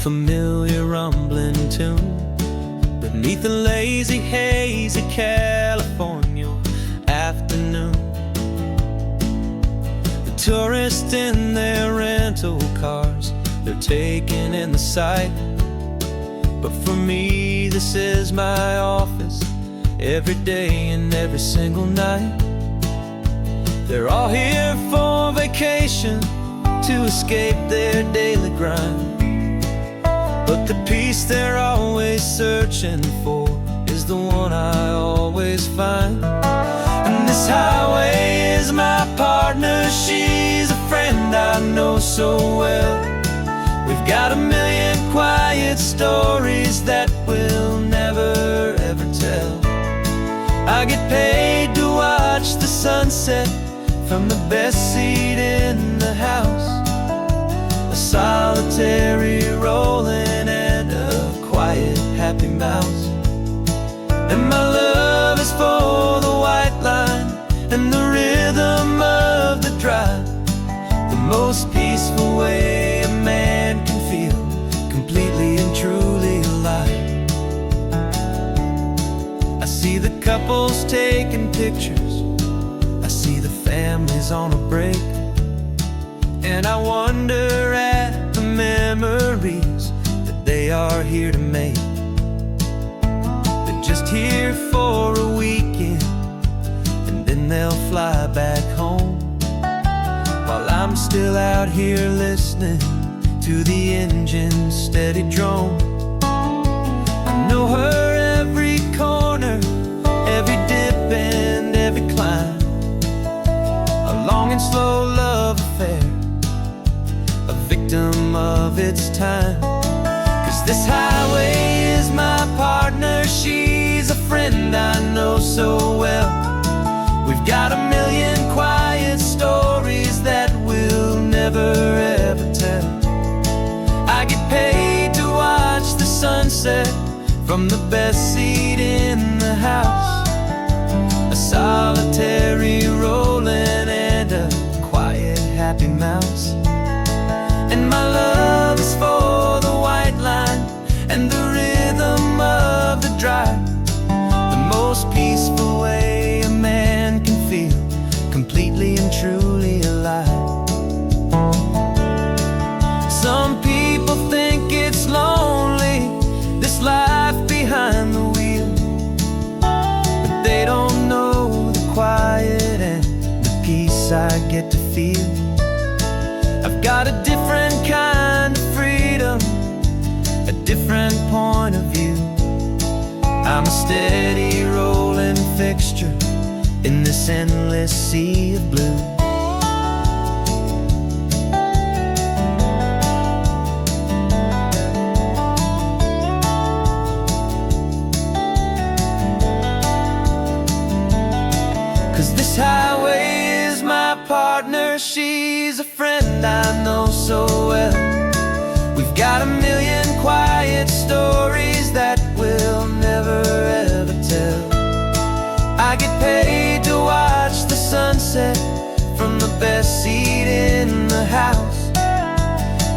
familiar rumbling tune beneath the lazy haze of California afternoon. The tourists in their rental cars, they're taking in the sight. But for me, this is my office, every day and every single night. They're all here for vacation, to escape their daily grind. But the peace they're always searching for is the one I always find. And this highway is my partner, she's a friend I know so well. We've got a million quiet stories that we'll never ever tell. I get paid to watch the sunset from the best seat in the house. A solitary rolling and a quiet happy mouse. And my love is for the white line and the rhythm of the drive. The most peaceful way a man can feel completely and truly alive. I see the couples taking pictures, I see the families on a break, and I wonder at the memories that they are here to make. They're just here for a weekend, and then they'll fly back home, while I'm still out here listening to the engine's steady drone. I know her every corner, every dip and every climb. A long and slow love affair, a victim of its time. 'Cause this highway is my partner, she's a friend I know so well. We've got a million quiet stories that we'll never ever tell. I get paid to watch the sunset from the best seat in the house. A solitary rolling and a quiet happy mouse. And my love is for the white line and the rhythm of the drive. The most peaceful way a man can feel completely and truly alive. Some people think it's lonely, this life behind the wheel, but they don't know the quiet and the peace I get to feel. I've got a different kind of freedom, a different point of view. I'm a steady rolling fixture in this endless sea of blue. This highway is my partner, she's a friend I know so well. We've got a million quiet stories that we'll never ever tell. I get paid to watch the sunset from the best seat in the house.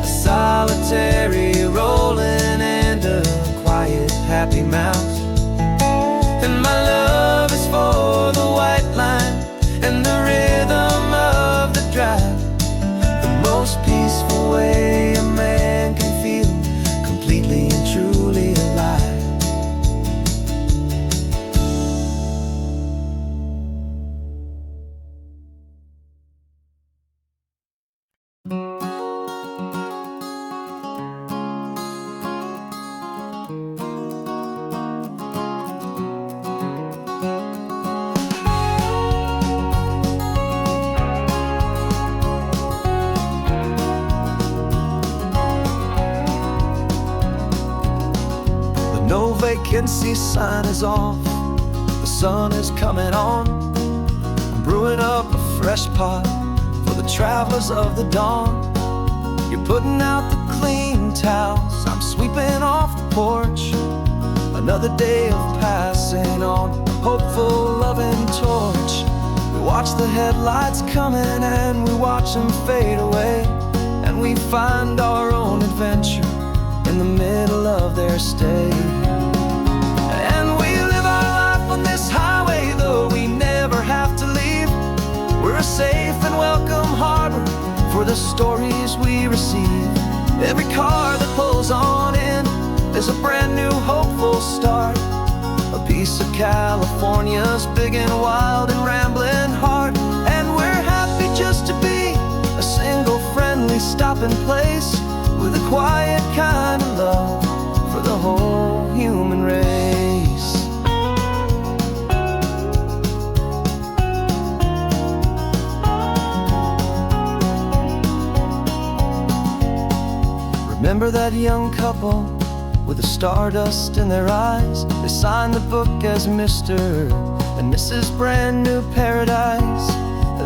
A solitary rolling and a quiet happy mouse. And my love is for the white line and the rhythm of the drive. The most peaceful way a man can feel completely and truly alive. No vacancy sign is off, the sun is coming on. I'm brewing up a fresh pot for the travelers of the dawn. You're putting out the clean towels, I'm sweeping off the porch. Another day of passing on, a hopeful loving torch. We watch the headlights coming and we watch them fade away, and we find our own adventure in the middle of their stay. And we live our life on this highway, though we never have to leave. We're a safe and welcome harbor for the stories we receive. Every car that pulls on in is a brand new hopeful start. A piece of California's big and wild and rambling heart. And we're happy just to be a single friendly stopping place, with a quiet kind of love for the whole human race. Remember that young couple with the stardust in their eyes? They signed the book as Mr. and Mrs. Brand New Paradise.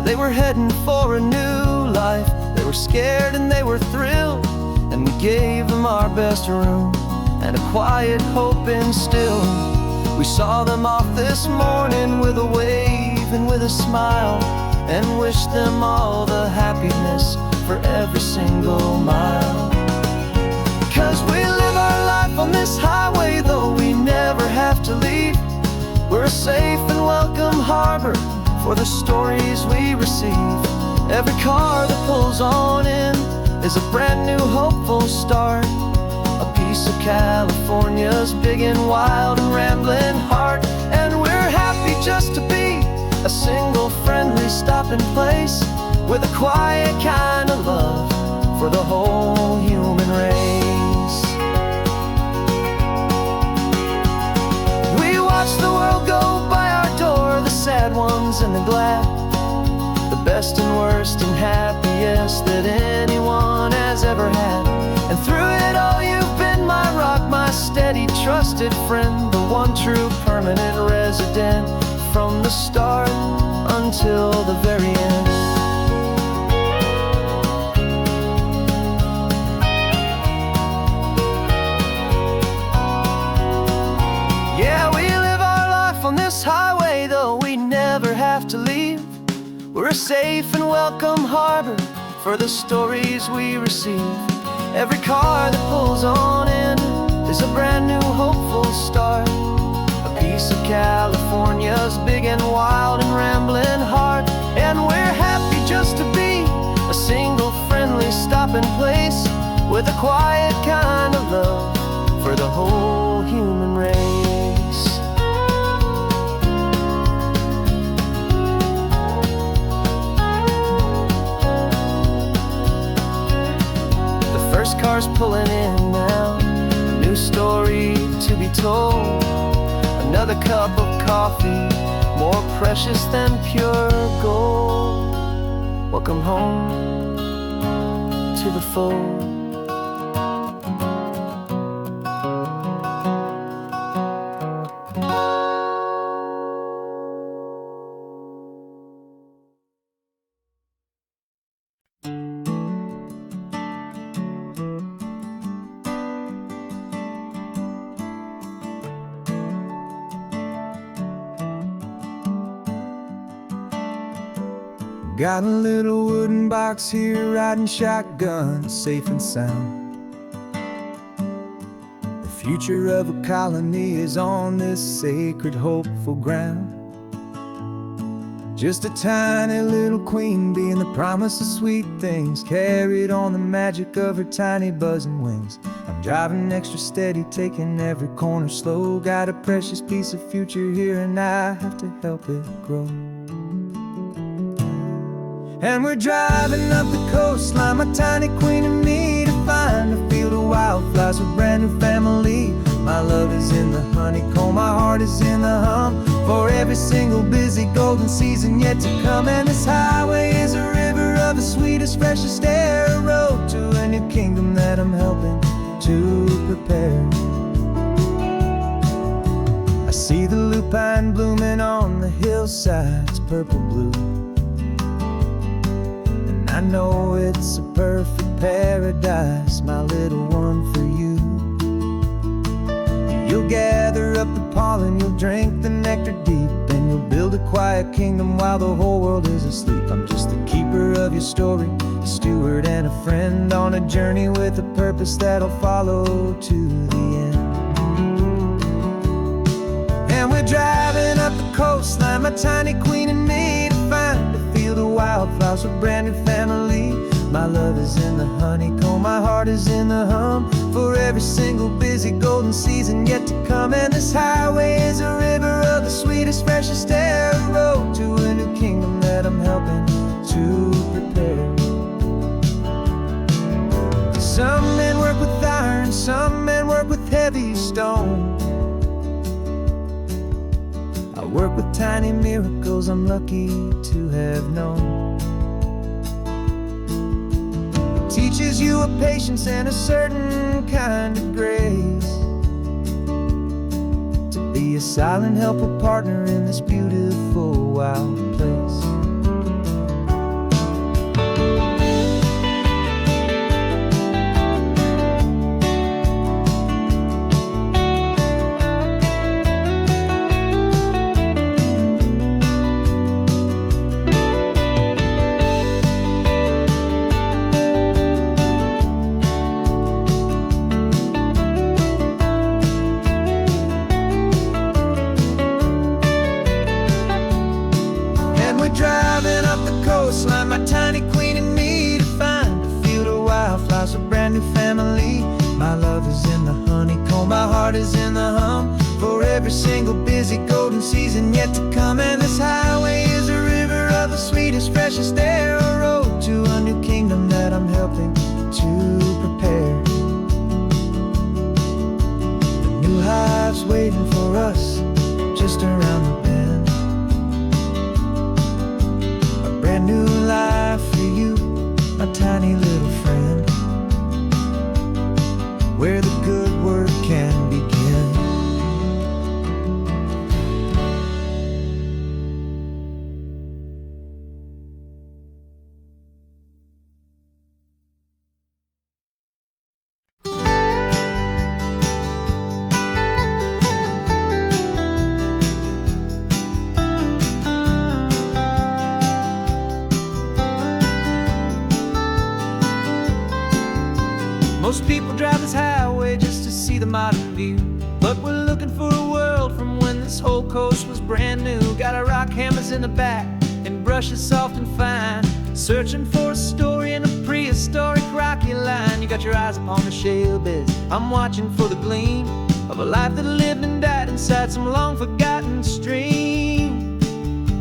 They were heading for a new life. They were scared and they were thrilled, and we gave them our best room and a quiet hope instilled. We saw them off this morning with a wave and with a smile, and wished them all the happiness for every single mile. 'Cause we live our life on this highway, though we never have to leave. We're a safe and welcome harbor for the stories we receive. Every car that pulls on in is a brand new hopeful start. A piece of California's big and wild and rambling heart. And we're happy just to be a single friendly stopping place, with a quiet kind of love for the whole human race. We watch the world go by our door, the sad ones and the glad, the best and worst and happiest that anyone has ever had. And through it all you've been my rock, my steady trusted friend, the one true permanent resident, from the start until the very end. Yeah, we live our life on this highway, though we never have to leave. We're a safe and welcome harbor for the stories we receive. Every car that pulls on in is a brand new hopeful start. A piece of California's big and wild and rambling heart. And we're happy just to be a single friendly stopping place, with a quiet kind of love for the whole human race. First car's pulling in now, a new story to be told. Another cup of coffee, more precious than pure gold. Welcome home to the fold. Got a little wooden box here, riding shotgun, safe and sound. The future of a colony is on this sacred, hopeful ground. Just a tiny little queen bee, and the promise of sweet things, carried on the magic of her tiny buzzing wings. I'm driving extra steady, taking every corner slow. Got a precious piece of future here, and I have to help it grow. And we're driving up the coastline, my tiny queen and me, to find a field of wildflowers with brand new family. My love is in the honeycomb, my heart is in the hum, for every single busy golden season yet to come. And this highway is a river of the sweetest, freshest air, a road to a new kingdom that I'm helping to prepare. I see the lupine blooming on the hillsides, purple blue. I know it's a perfect paradise, my little one, for you. You'll gather up the pollen, you'll drink the nectar deep, and you'll build a quiet kingdom while the whole world is asleep. I'm just the keeper of your story, a steward and a friend on a journey with a purpose that'll follow to the end. And we're driving up the coastline, my tiny queen and me, to find a field of wildflowers with a brand new family. My love is in the honeycomb, my heart is in the hum, for every single busy golden season yet to come. And this highway is a river of the sweetest, freshest air, a road to a new kingdom that I'm helping to prepare. Some men work with iron, some men work with heavy stone. I work with tiny miracles I'm lucky to have known. Teaches you a patience and a certain kind of grace, to be a silent, helpful partner in this beautiful, wild place. Driving up the coastline, my tiny queen and me, to find a field of wildflowers, a brand new family. My love is in the honeycomb, my heart is in the hum, for every single busy golden season yet to come. And this highway is a river of the sweetest, freshest air, a road to a new kingdom that I'm helping to prepare. The new hive's waiting for us just around the bend. Brand new life for you, my tiny little friend, where the good work can begin. Most people drive this highway just to see the modern view, but we're looking for a world from when this whole coast was brand new. Got our rock hammers in the back and brushes soft and fine, searching for a story in a prehistoric rocky line. You got your eyes upon the shale beds, I'm watching for the gleam of a life that lived and died inside some long forgotten stream.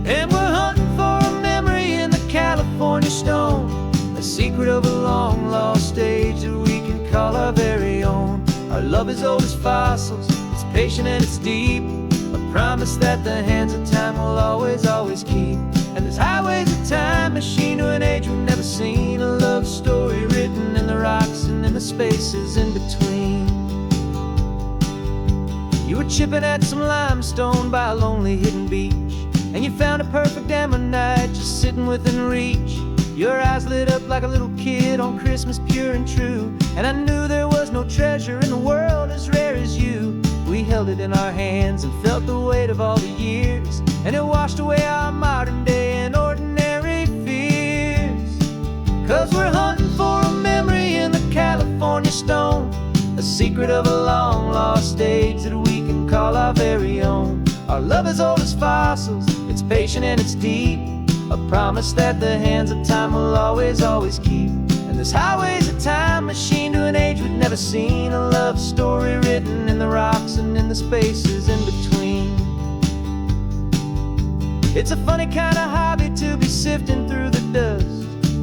And we're hunting for a memory in the California stone, a secret of a long lost age that we can call our very own. Our love is old as fossils, it's patient and it's deep, a promise that the hands of time will always, always keep. And this highway's a time machine to an age we've never seen, a love story written in the rocks and in the spaces in between. You were chipping at some limestone by a lonely hidden beach, and you found a perfect ammonite just sitting within reach. Your eyes lit up like a little kid on Christmas, pure and true, and I knew there was no treasure in the world as rare as you. We held it in our hands and felt the weight of all the years, and it washed away our modern day and ordinary fears. 'Cause we're hunting for a memory in the California stone, a secret of a long lost age that we can call our very own. Our love is old as fossils, it's patient and it's deep, a promise that the hands of time will always, always keep. And this highway's a time machine to an age we've never seen, a love story written in the rocks and in the spaces in between. It's a funny kind of hobby to be sifting through the dust,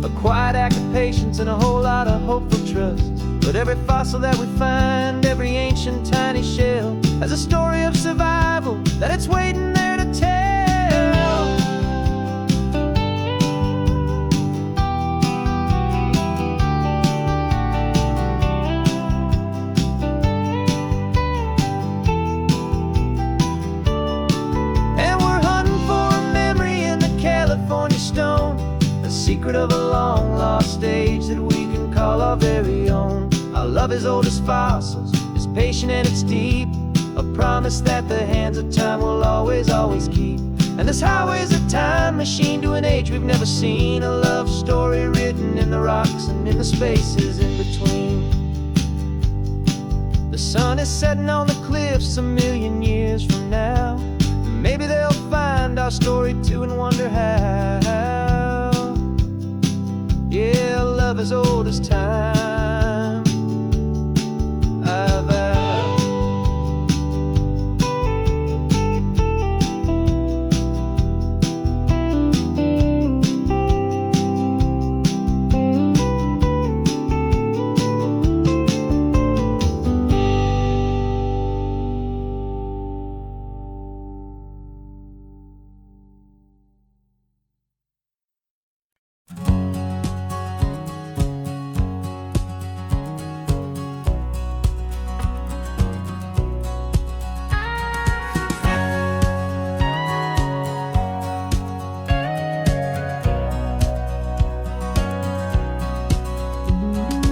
a quiet act of patience and a whole lot of hopeful trust. But every fossil that we find, every ancient tiny shell, has a story of survival that it's waiting there to tell. Secret of a long lost age that we can call our very own. Our love is old as fossils, it's patient and it's deep, a promise that the hands of time will always, always keep. And this highway's a time machine to an age we've never seen. A love story written in the rocks and in the spaces in between. The sun is setting on the cliffs a million years from now. Maybe they'll find our story too and wonder how. Yeah, love as old as time, I vow.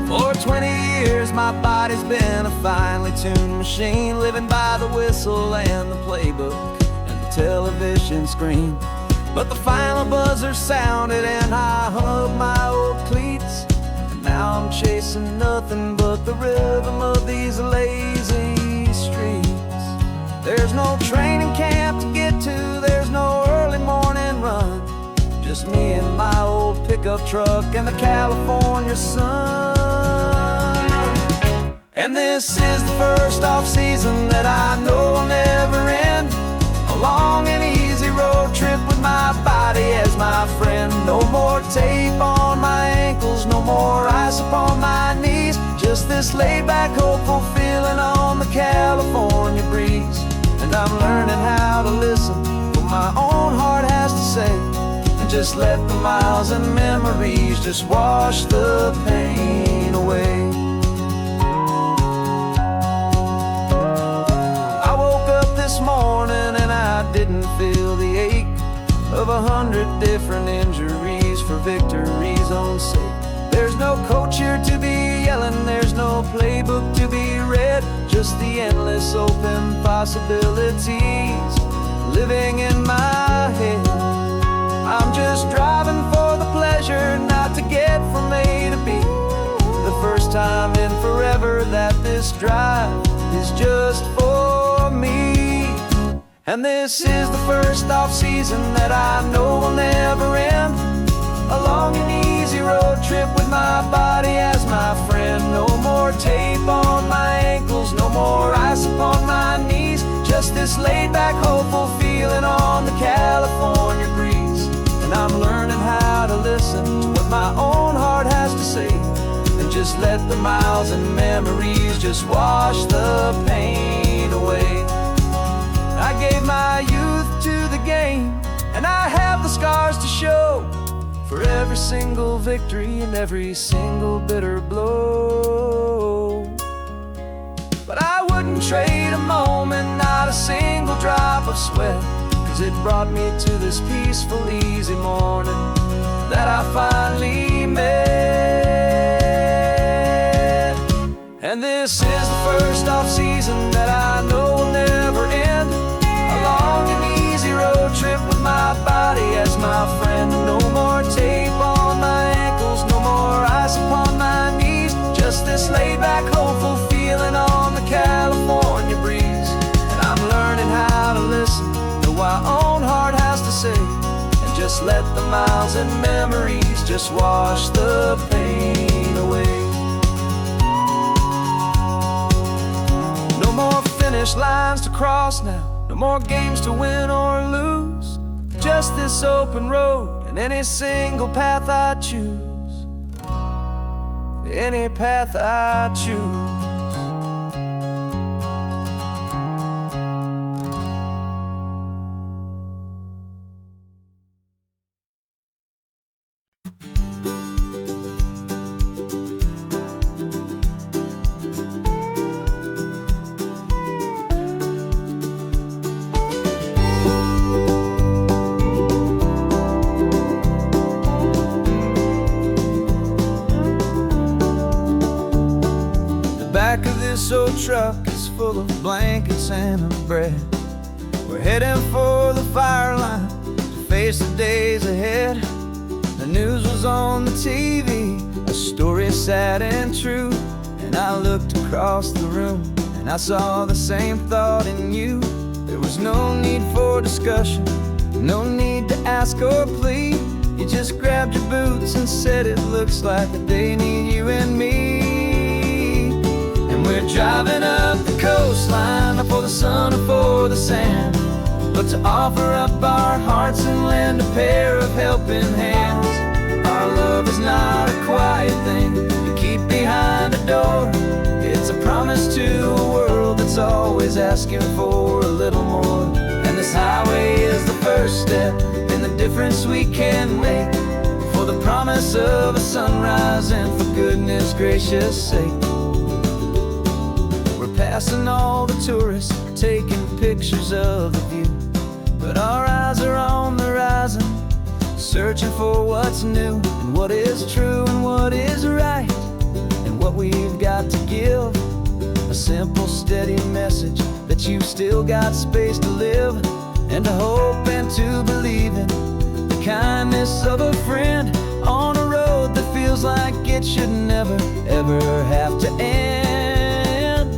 For 20 years my body's been a finely tuned machine, living by the whistle and the playbook and the television screen. But the final buzzer sounded and I hung up my old cleats, and now I'm chasing nothing but the rhythm of these lazy streets. There's no training camp to get to, there's no early morning run, just me and my old pickup truck and the California sun. And this is the first off-season that I know will never end. A long and easy road trip with my body as my friend. No more tape on my ankles, no more ice upon my knees. Just this laid-back, hopeful feeling on the California breeze. And I'm learning how to listen what my own heart has to say, and just let the miles and memories just wash the pain away. This morning and I didn't feel the ache of 100 different injuries for victory's own sake. There's no coach here to be yelling, there's no playbook to be read, just the endless open possibilities living in my head. I'm just driving for the pleasure, not to get from A to B. The first time in forever that this drive is just for me. And this is the first off-season that I know will never end. A long and easy road trip with my body as my friend. No more tape on my ankles, no more ice upon my knees. Just this laid-back, hopeful feeling on the California breeze. And I'm learning how to listen to what my own heart has to say, and just let the miles and memories just wash the pain away. I gave my youth to the game, and I have the scars to show for every single victory and every single bitter blow. But I wouldn't trade a moment, not a single drop of sweat, 'cause it brought me to this peaceful, easy morning that I finally met. And this is the first off-season that I know will never end. A long and easy road trip with my body as my friend. No more tape on my ankles, no more ice upon my knees. Just this laid-back, hopeful feeling on the California breeze. And I'm learning how to listen to what my own heart has to say, and just let the miles and memories just wash the pain away. No more finish lines to cross now, no more games to win or lose. Just this open road and any single path I choose. Any path I choose. Back of this old truck is full of blankets and of bread. We're heading for the fire line face the days ahead. The news was on the TV, a story sad and true. And I looked across the room and I saw the same thought in you. There was no need for discussion, no need to ask or plead. You just grabbed your boots and said it looks like they need you and me. And we're driving up the coastline, not for the sun or for the sand, but to offer up our hearts and lend a pair of helping hands. Our love is not a quiet thing you keep behind a door. It's a promise to a world that's always asking for a little more. And this highway is the first step in the difference we can make, for the promise of a sunrise and for goodness gracious sake. We're passing all the tourists, taking pictures of the view, but our eyes are on the horizon, searching for what's new and what is true and what is right, and what we've got to give. A simple, steady message that you've still got space to live, and to hope and to believe in the kindness of a friend on a road that feels like it should never, ever have to end.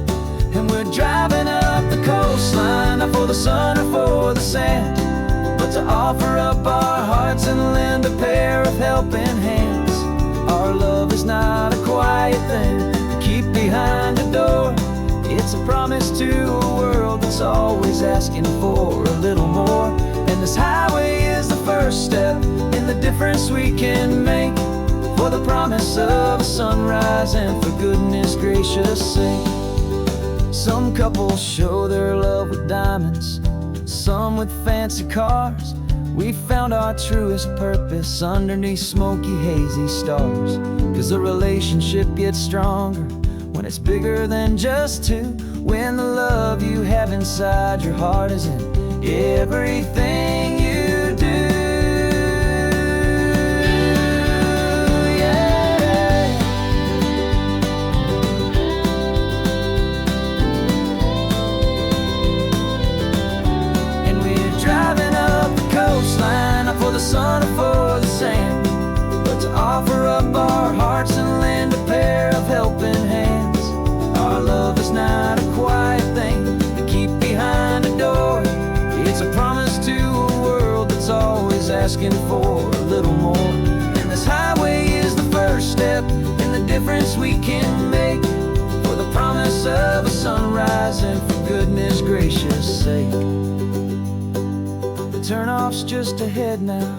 And we're driving up the coastline, not for the sun or for the sand, but to offer up our hearts and lend a pair of helping hands. Our love is not a quiet thing to keep behind a door. It's a promise to a world that's always asking for a little more. And this highway is the first step in the difference we can make, for the promise of a sunrise and for goodness gracious sake. Some couples show their love with diamonds, some with fancy cars. We found our truest purpose underneath smoky, hazy stars. 'Cause a relationship gets stronger when it's bigger than just two, when the love you have inside your heart is in everything you do. Yeah. And we're driving up the coastline, not for the sun or for the sand, but to offer up our hearts and lend a pair of helping hands. Our love is not a quiet thing to keep behind a door. It's a promise to a world that's always asking for a little more. And this highway is the first step in the difference we can make, for the promise of a sunrise and for goodness gracious sake. The turnoff's just ahead now,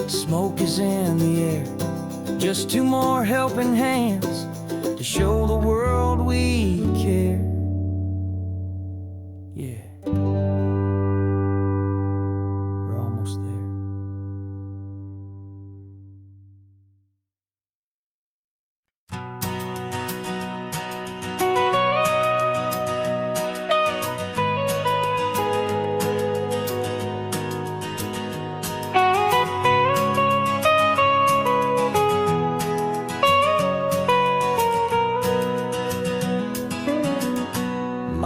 smoke is in the air. Just two more helping hands to show the world we care. Yeah, we're almost there.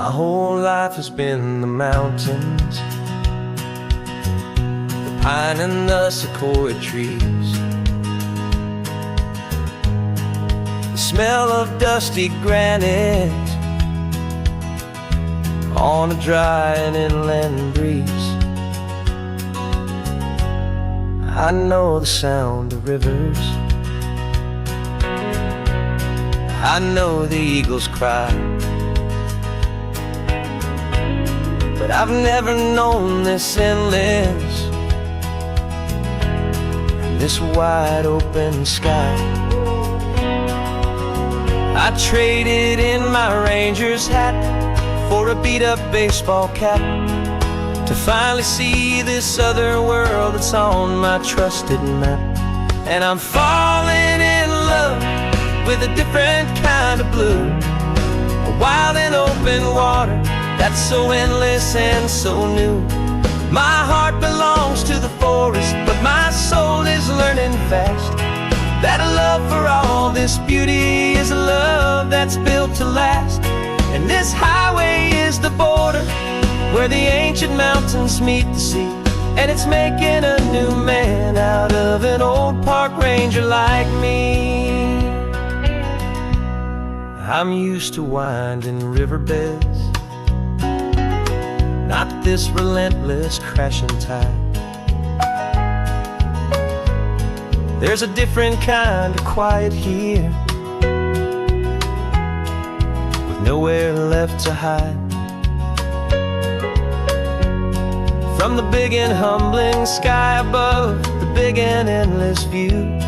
My whole life has been the mountains, the pine and the sequoia trees, the smell of dusty granite on a dry and inland breeze. I know the sound of rivers, I know the eagles cry, but I've never known this endless, this wide open sky. I traded in my ranger's hat for a beat-up baseball cap, to finally see this other world that's on my trusted map. And I'm falling in love with a different kind of blue, a wild and open water that's so endless and so new. My heart belongs to the forest, but my soul is learning fast that a love for all this beauty is a love that's built to last. And this highway is the border where the ancient mountains meet the sea, and it's making a new man out of an old park ranger like me. I'm used to winding riverbeds, not this relentless crashing tide. There's a different kind of quiet here, with nowhere left to hide. From the big and humbling sky above, the big and endless view,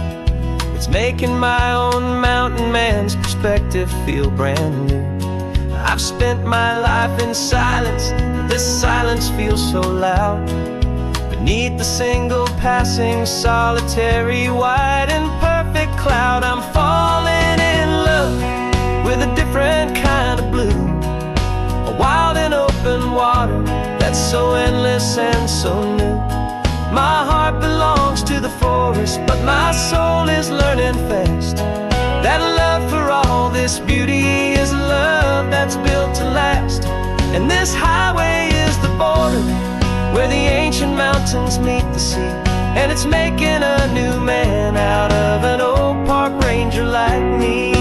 it's making my own mountain man's perspective feel brand new. I've spent my life in silence, this silence feels so loud. Beneath the single passing solitary white and perfect cloud, I'm falling in love with a different kind of blue, a wild and open water that's so endless and so new. My heart belongs to the forest, but my soul is learning fast that love for all this beauty is love that's built to last. And this highway is the border where the ancient mountains meet the sea, and it's making a new man out of an old park ranger like me.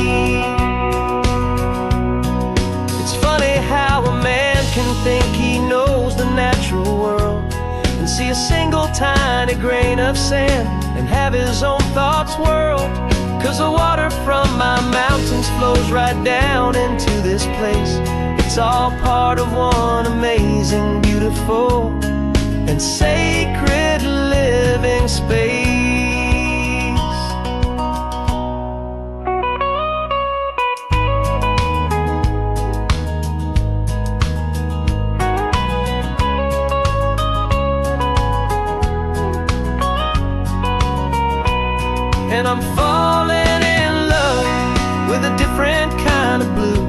It's funny how a man can think he knows the natural world and see a single tiny grain of sand and have his own thoughts whirled. 'Cause the water from my mountains flows right down into this place. It's all part of one amazing, beautiful, and sacred living space. And I'm falling in love with a different kind of blue,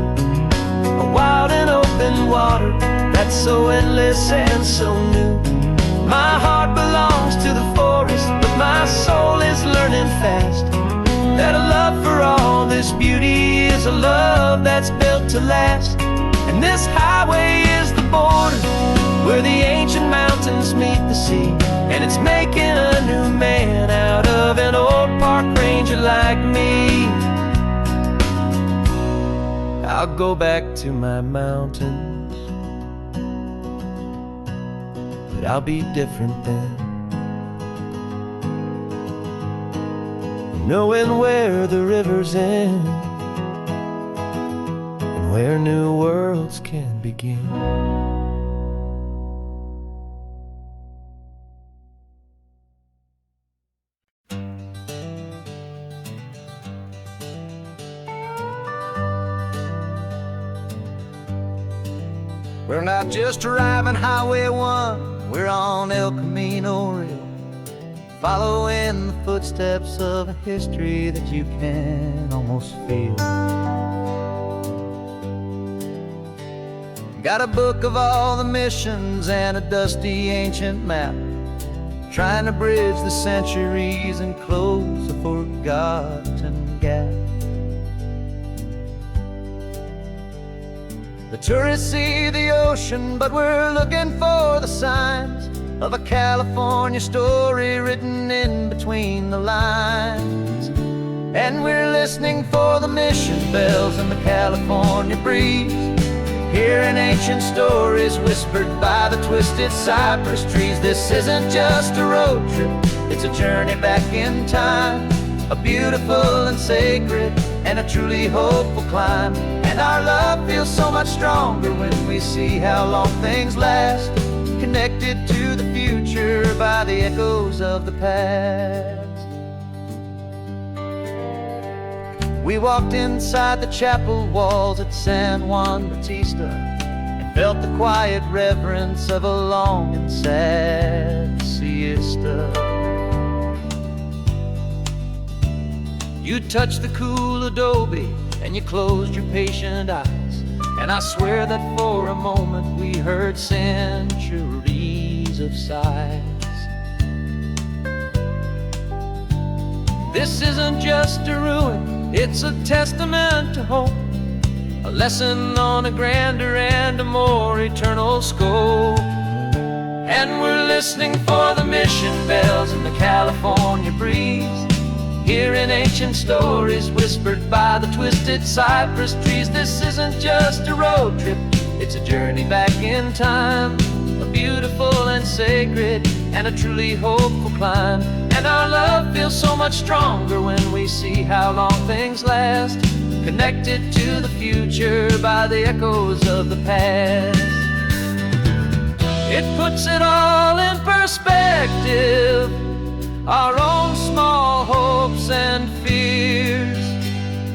a wild and open water that's so endless and so new. My heart belongs to the forest, but my soul is learning fast that a love for all this beauty is a love that's built to last. And this highway is the border where the ancient mountains meet the sea, and it's making a new man out of an old park ranger like me. I'll go back to my mountains, but I'll be different then, knowing where the rivers end and where new worlds can begin. We're not just driving Highway 1, we're on El Camino Real, following the footsteps of a history that you can almost feel. Got a book of all the missions and a dusty ancient map, trying to bridge the centuries and close a forgotten gap. The tourists see the ocean, but we're looking for the signs of a California story written in between the lines. And we're listening for the mission bells and the California breeze, hearing ancient stories whispered by the twisted cypress trees. This isn't just a road trip, it's a journey back in time, a beautiful and sacred and a truly hopeful climb. And our love feels so much stronger when we see how long things last, connected to the future by the echoes of the past. We walked inside the chapel walls at San Juan Bautista and felt the quiet reverence of a long and sad siesta. You touched the cool adobe and you closed your patient eyes, and I swear that for a moment we heard centuries of sighs. This isn't just a ruin, it's a testament to hope, a lesson on a grander and a more eternal scope. And we're listening for the mission bells in the California breeze, hearing ancient stories whispered by the twisted cypress trees. This isn't just a road trip, it's a journey back in time, a beautiful and sacred and a truly hopeful climb. And our love feels so much stronger when we see how long things last, connected to the future by the echoes of the past. It puts it all in perspective, our own small hopes and fears,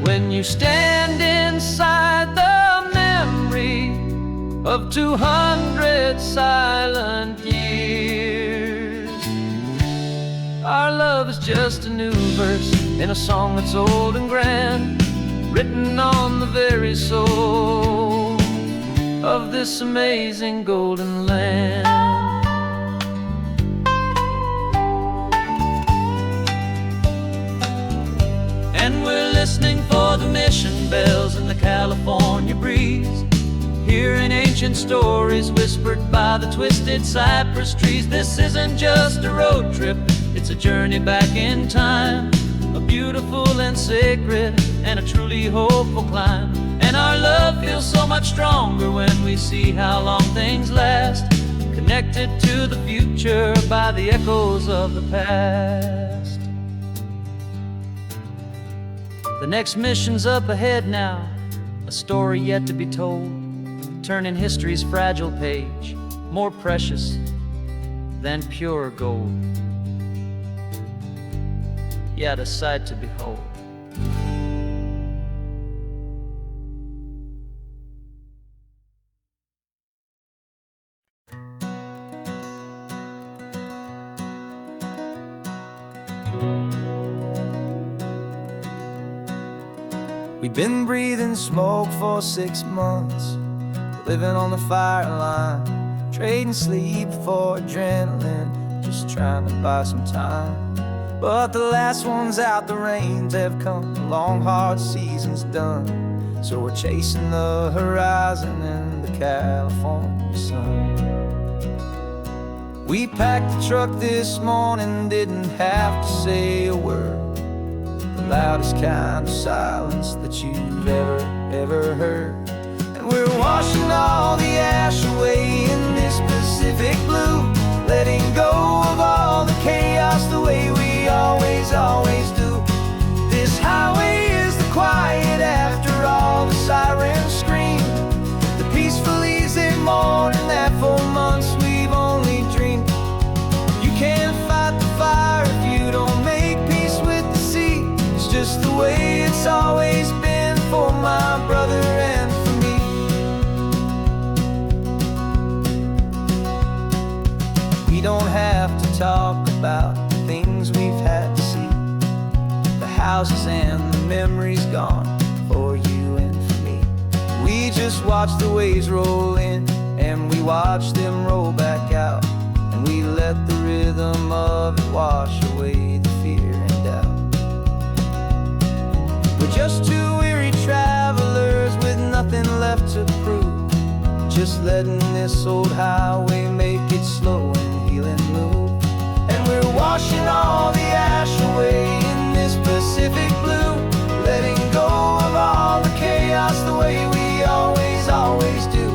when you stand inside the memory of 200 silent years. Our love is just a new verse in a song that's old and grand, written on the very soul of this amazing golden land. And we're listening for the mission bells in the California breeze, hearing ancient stories whispered by the twisted cypress trees. This isn't just a road trip, it's a journey back in time, a beautiful and sacred and a truly hopeful climb. And our love feels so much stronger when we see how long things last, connected to the future by the echoes of the past. The next mission's up ahead now, a story yet to be told, turning history's fragile page more precious than pure gold. Yet a sight to behold. We've been breathing smoke for 6 months, living on the fire line, trading sleep for adrenaline, just trying to buy some time. But the last one's out, the rains have come, the long hard season's done, so we're chasing the horizon in the California sun. We packed the truck this morning, didn't have to say a word, the loudest kind of silence that you've ever heard. And we're washing all the ash away in this Pacific blue, letting go of all the chaos the way we always do. This highway is the quiet after all the sirens scream, the peaceful easy morning that for months we've only dreamed. You can't fight the fire if you don't make peace with the sea. It's just the way it's always been for my brother and for me. We don't have to talk about the things we've had to see, the houses and the memories gone for you and for me. We just watch the waves roll in and we watch them roll back out, and we let the rhythm of it wash away the fear and doubt. We're just two weary travelers with nothing left to prove, just letting this old highway make it slow and healing move. And we're washing all the ash away in this Pacific blue, letting go of all the chaos the way we always do.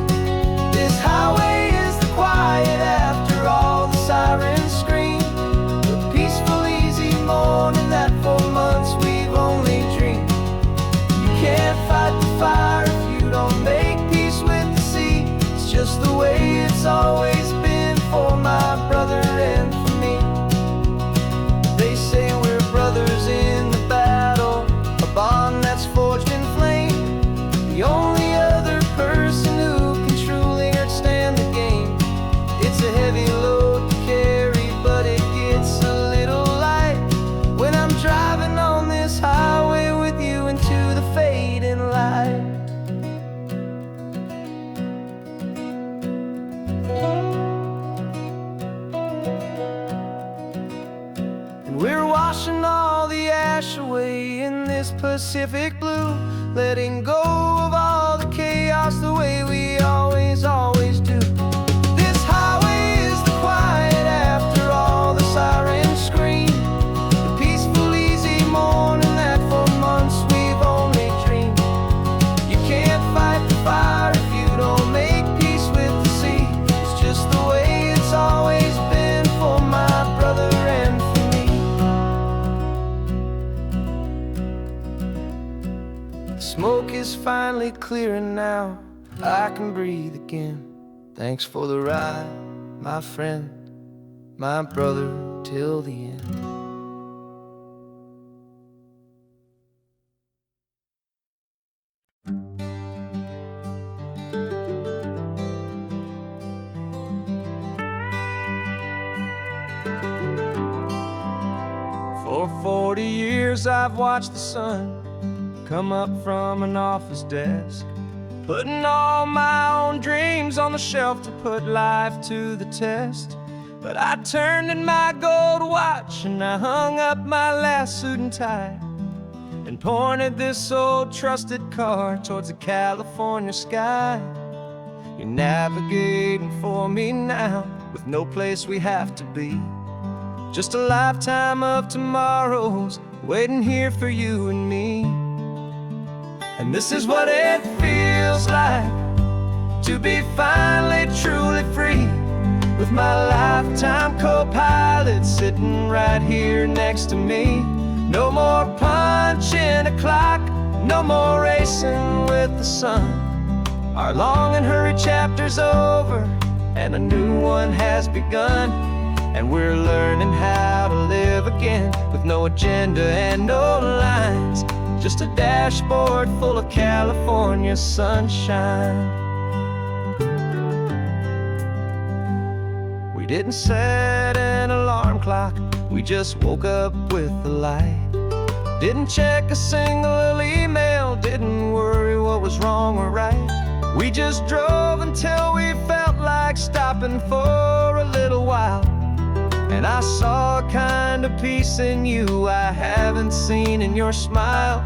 This highway is the quiet after all the sirens scream, the peaceful easy morning that for months we've only dreamed. You can't fight the fire if you don't make peace with the sea. It's just the way it's always been for my brother and for me. They say we're brothers in the battle, a bond that's forged in flame, the only other person who can truly stand the game. It's a heavy load to carry, but it gets a little light when I'm driving on this highway with you into the fading light. And we're washing all the ash away in this Pacific blue, letting go of all the chaos the way we always do. This highway is the quiet fire if you don't make peace with the sea. It's just the way it's always been for my brother and for me. The smoke is finally clearing now, I can breathe again. Thanks for the ride, my friend, my brother till the end. For 40 years I've watched the sun come up from an office desk, putting all my own dreams on the shelf to put life to the test. But I turned in my gold watch and I hung up my last suit and tie, and pointed this old trusted car towards the California sky. You're navigating for me now, with no place we have to be. Just a lifetime of tomorrows waiting here for you and me. And this is what it feels like to be finally truly free, with my lifetime co-pilot sitting right here next to me. No more punching a clock, no more racing with the sun. Our long and hurried chapter's over and a new one has begun. And we're learning how to live again, with no agenda and no lines, just a dashboard full of California sunshine. We didn't set an alarm clock, we just woke up with the light. Didn't check a single email, didn't worry what was wrong or right. We just drove until we felt like stopping for a little while. And I saw a kind of peace in you I haven't seen in your smile.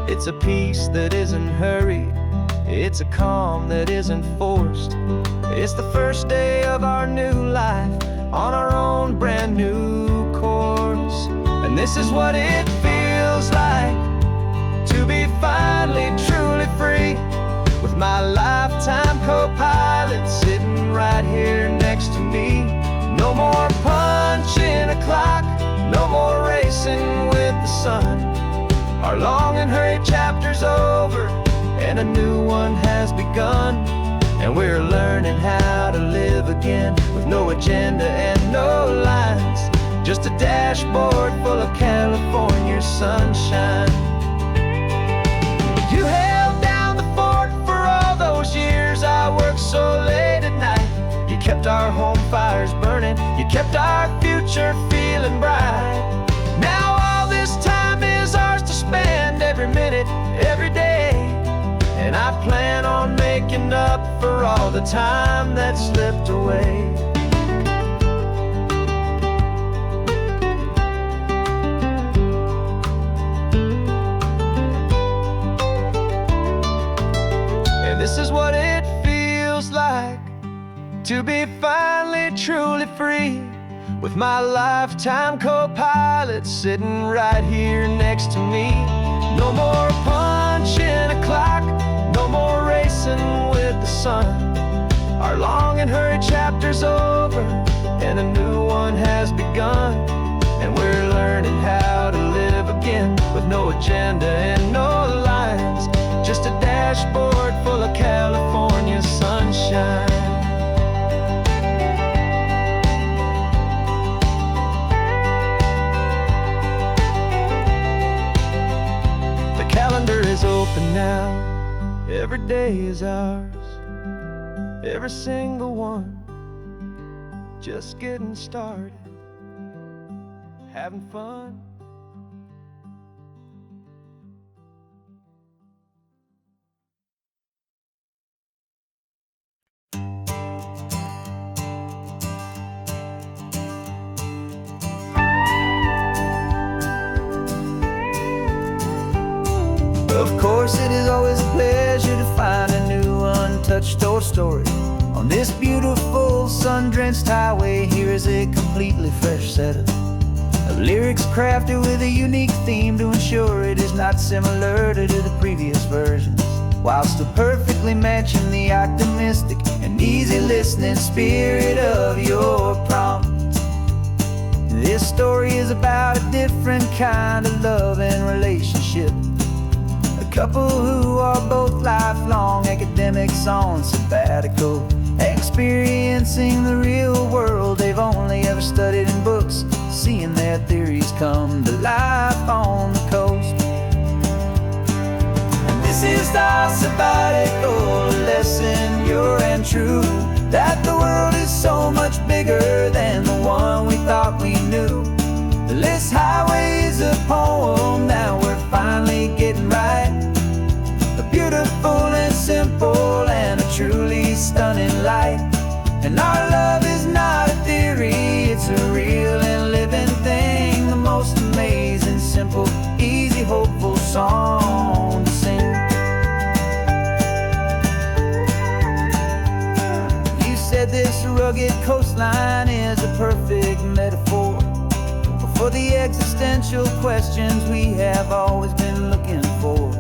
It's a peace that isn't hurried, it's a calm that isn't forced. It's the first day of our new life on our own brand new course. And this is what it feels like to be finally truly free, with my lifetime co-pilot sitting right here next to me. No more punching a clock, no more racing with the sun. Our long and hurried chapter's over and a new one has begun. And we're learning how to live again, with no agenda and no lines, just a dashboard full of California sunshine. You held down the fort for all those years I worked so late at night. You kept our home fires burning, you kept our future feeling bright. Now all this time is ours to spend, every minute, every day. And I plan on making up for all the time that slipped away. And this is what it feels like to be finally truly free, with my lifetime co-pilot sitting right here next to me. No more punching a clock, no more racing with the sun. Our long and hurried chapter's over and a new one has begun. And we're learning how to live again, with no agenda and no lines, just a dashboard full of California sunshine. The calendar is open now, every day is ours, every single one, just getting started, having fun. Of course, it is always a pleasure to find a new untouched old story. On this beautiful sun-drenched highway, here is a completely fresh set of lyrics crafted with a unique theme to ensure it is not similar to the previous versions. while still perfectly matching the optimistic and easy listening spirit of your prompt. This story is about a different kind of love and relationship. A couple who are both lifelong academics on sabbatical, experiencing the real world they've only ever studied in books, seeing their theories come to life on the coast. And this is our sabbatical lesson, pure and true, that the world is so much bigger than the one we thought we knew. This highway is a poem that we're finally getting right. A beautiful and simple and a truly stunning light. And our love is not a theory, it's a real and living thing. The most amazing, simple, easy, hopeful song to sing. You said this rugged coastline is a perfect metaphor for the existential questions we have always been looking for.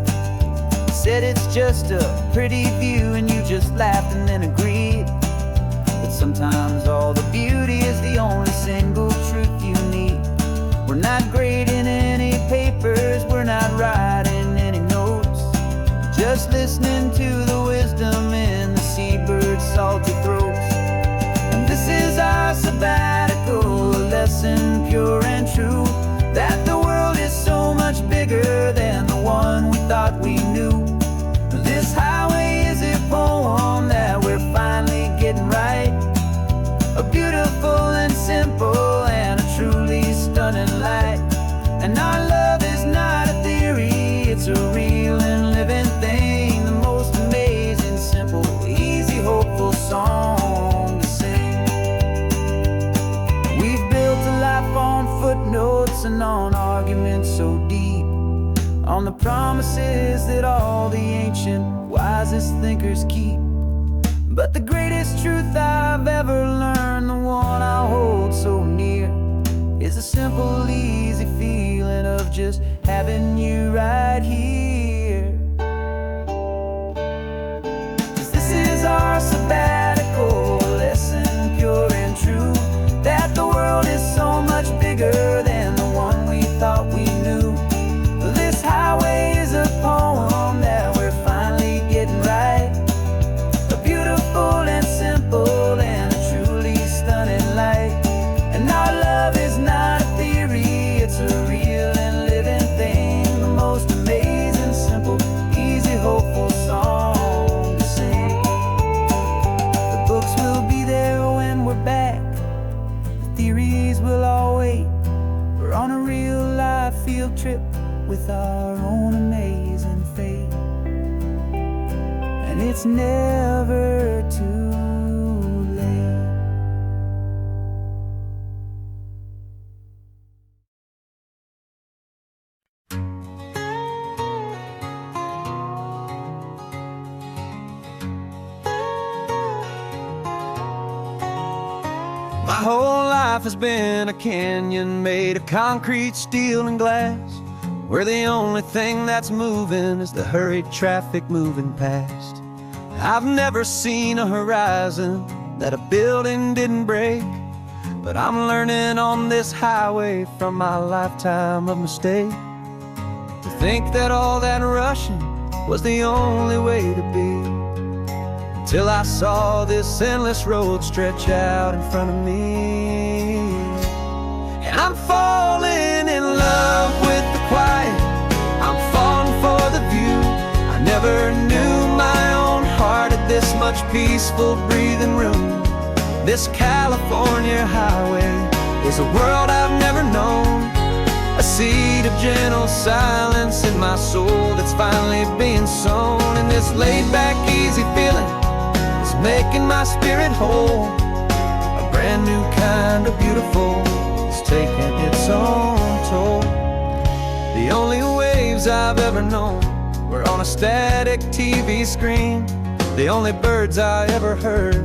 Said it's just a pretty view and you just laughed and then agreed. But sometimes all the beauty is the only single truth you need. We're not grading any papers, we're not writing any notes, just listening to the wisdom in the seabird's salty throats. And this is our sabbatical lesson, pure and true, that the world is so much bigger than the one we thought we knew. This highway is a poem that we're finally getting right. A beautiful and simple and a truly stunning light. And our love is not a theory, it's a real and living thing. The most amazing, simple, easy, hopeful song to sing. We've built a life on footnotes and on arguments so deep, on the promises that all the ancient, wisest thinkers keep. But the greatest truth I've ever learned, the one I hold so near, is a simple, easy feeling of just having you right here. 'Cause this is our sabbatical lesson, pure and true, that the world is so much bigger than the one we thought we knew. This highway is a poem that we're finally getting right. A beautiful and simple and a truly stunning light. And our love is not a theory, it's a real and living thing. The most amazing, simple, easy, hopeful song to sing. The books will be there when we're back, the theories will all wait. We're on a real life field trip with our own amazing fate. And it's never too late. My whole life has been a canyon made of concrete, steel, and glass, where the only thing that's moving is the hurried traffic moving past. I've never seen a horizon that a building didn't break, but I'm learning on this highway from my lifetime of mistakes to think that all that rushing was the only way to be, till I saw this endless road stretch out in front of me. And I'm falling in love with the quiet, I'm falling for the view. I never knew my own heart had this much peaceful breathing room. This California highway is a world I've never known, a seed of gentle silence in my soul that's finally being sown. And this laid-back, easy feeling is making my spirit whole. A brand new kind of beautiful is taking its own toll. The only waves I've ever known were on a static TV screen. The only birds I ever heard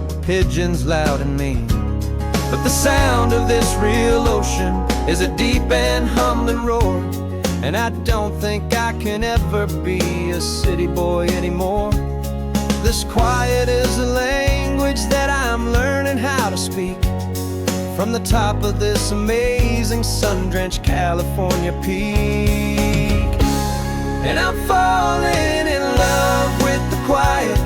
were pigeons loud and mean. But the sound of this real ocean is a deep and humbling roar, and I don't think I can ever be a city boy anymore. This quiet is a language that I'm learning how to speak from the top of this amazing sun-drenched California peak. And I'm falling in love with the quiet,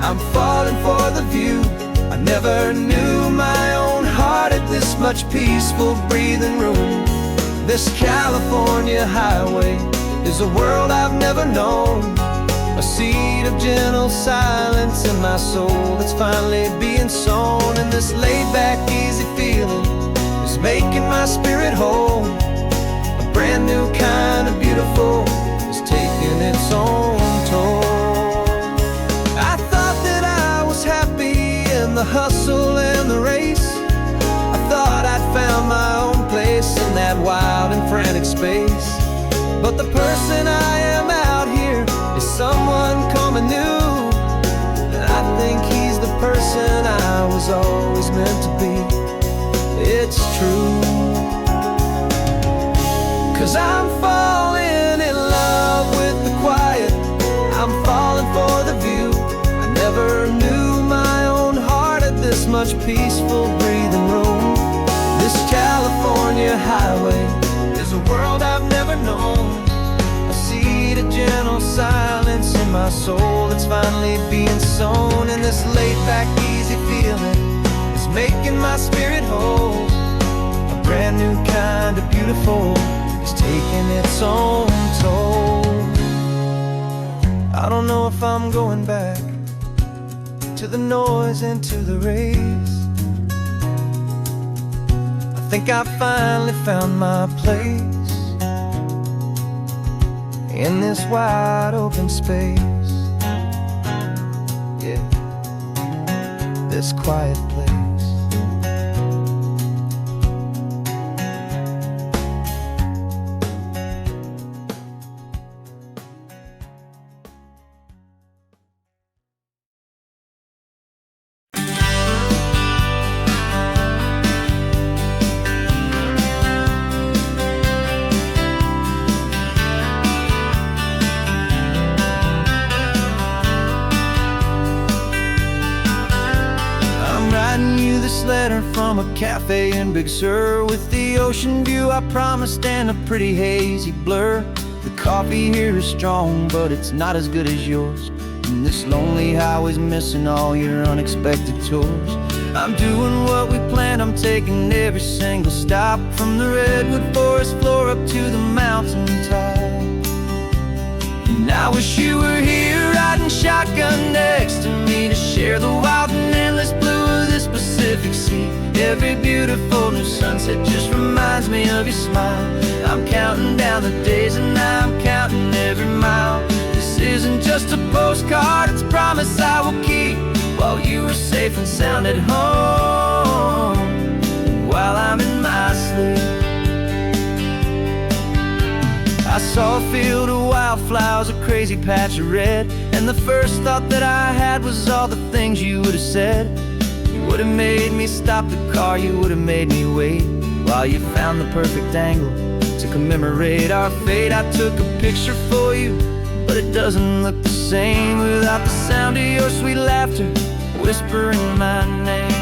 I'm falling for the view. I never knew my own heart had this much peaceful breathing room. This California highway is a world I've never known, a seed of gentle silence in my soul that's finally being sown. And this laid-back, easy feeling is making my spirit whole. A brand new kind of beautiful is taking its own toll. I thought that I was happy in the hustle and the race. I thought I'd found my own place in that wild and frantic space. But the person I am out here is someone coming new, and I think he's the person I was always meant to be. It's true, 'cause I'm falling in love with the quiet, I'm falling for the view. I never knew my own heart had this much peaceful breathing room. This California highway is a world I've never known, a seed of gentle silence in my soul that's finally being sown. And this laid-back, easy feeling is making my spirit whole. A brand new kind of beautiful is taking its own toll. I don't know if I'm going back to the noise and to the race. I think I finally found my place in this wide open space. Yeah, this quiet place. This letter from a cafe in Big Sur with the ocean view I promised and a pretty hazy blur. The coffee here is strong, but it's not as good as yours, and this lonely highway's missing all your unexpected tours. I'm doing what we planned, I'm taking every single stop, from the redwood forest floor up to the mountain top. And I wish you were here riding shotgun next to me to share the wild and endless blue of this Pacific Sea. Every beautiful new sunset just reminds me of your smile. I'm counting down the days and I'm counting every mile. This isn't just a postcard, it's a promise I will keep, while you are safe and sound at home, while I'm in my sleep. I saw a field of wildflowers, a crazy patch of red, and the first thought that I had was all the things you would have said. You would have made me stop the car, you would have made me wait, while you found the perfect angle to commemorate our fate. I took a picture for you, but it doesn't look the same without the sound of your sweet laughter whispering my name.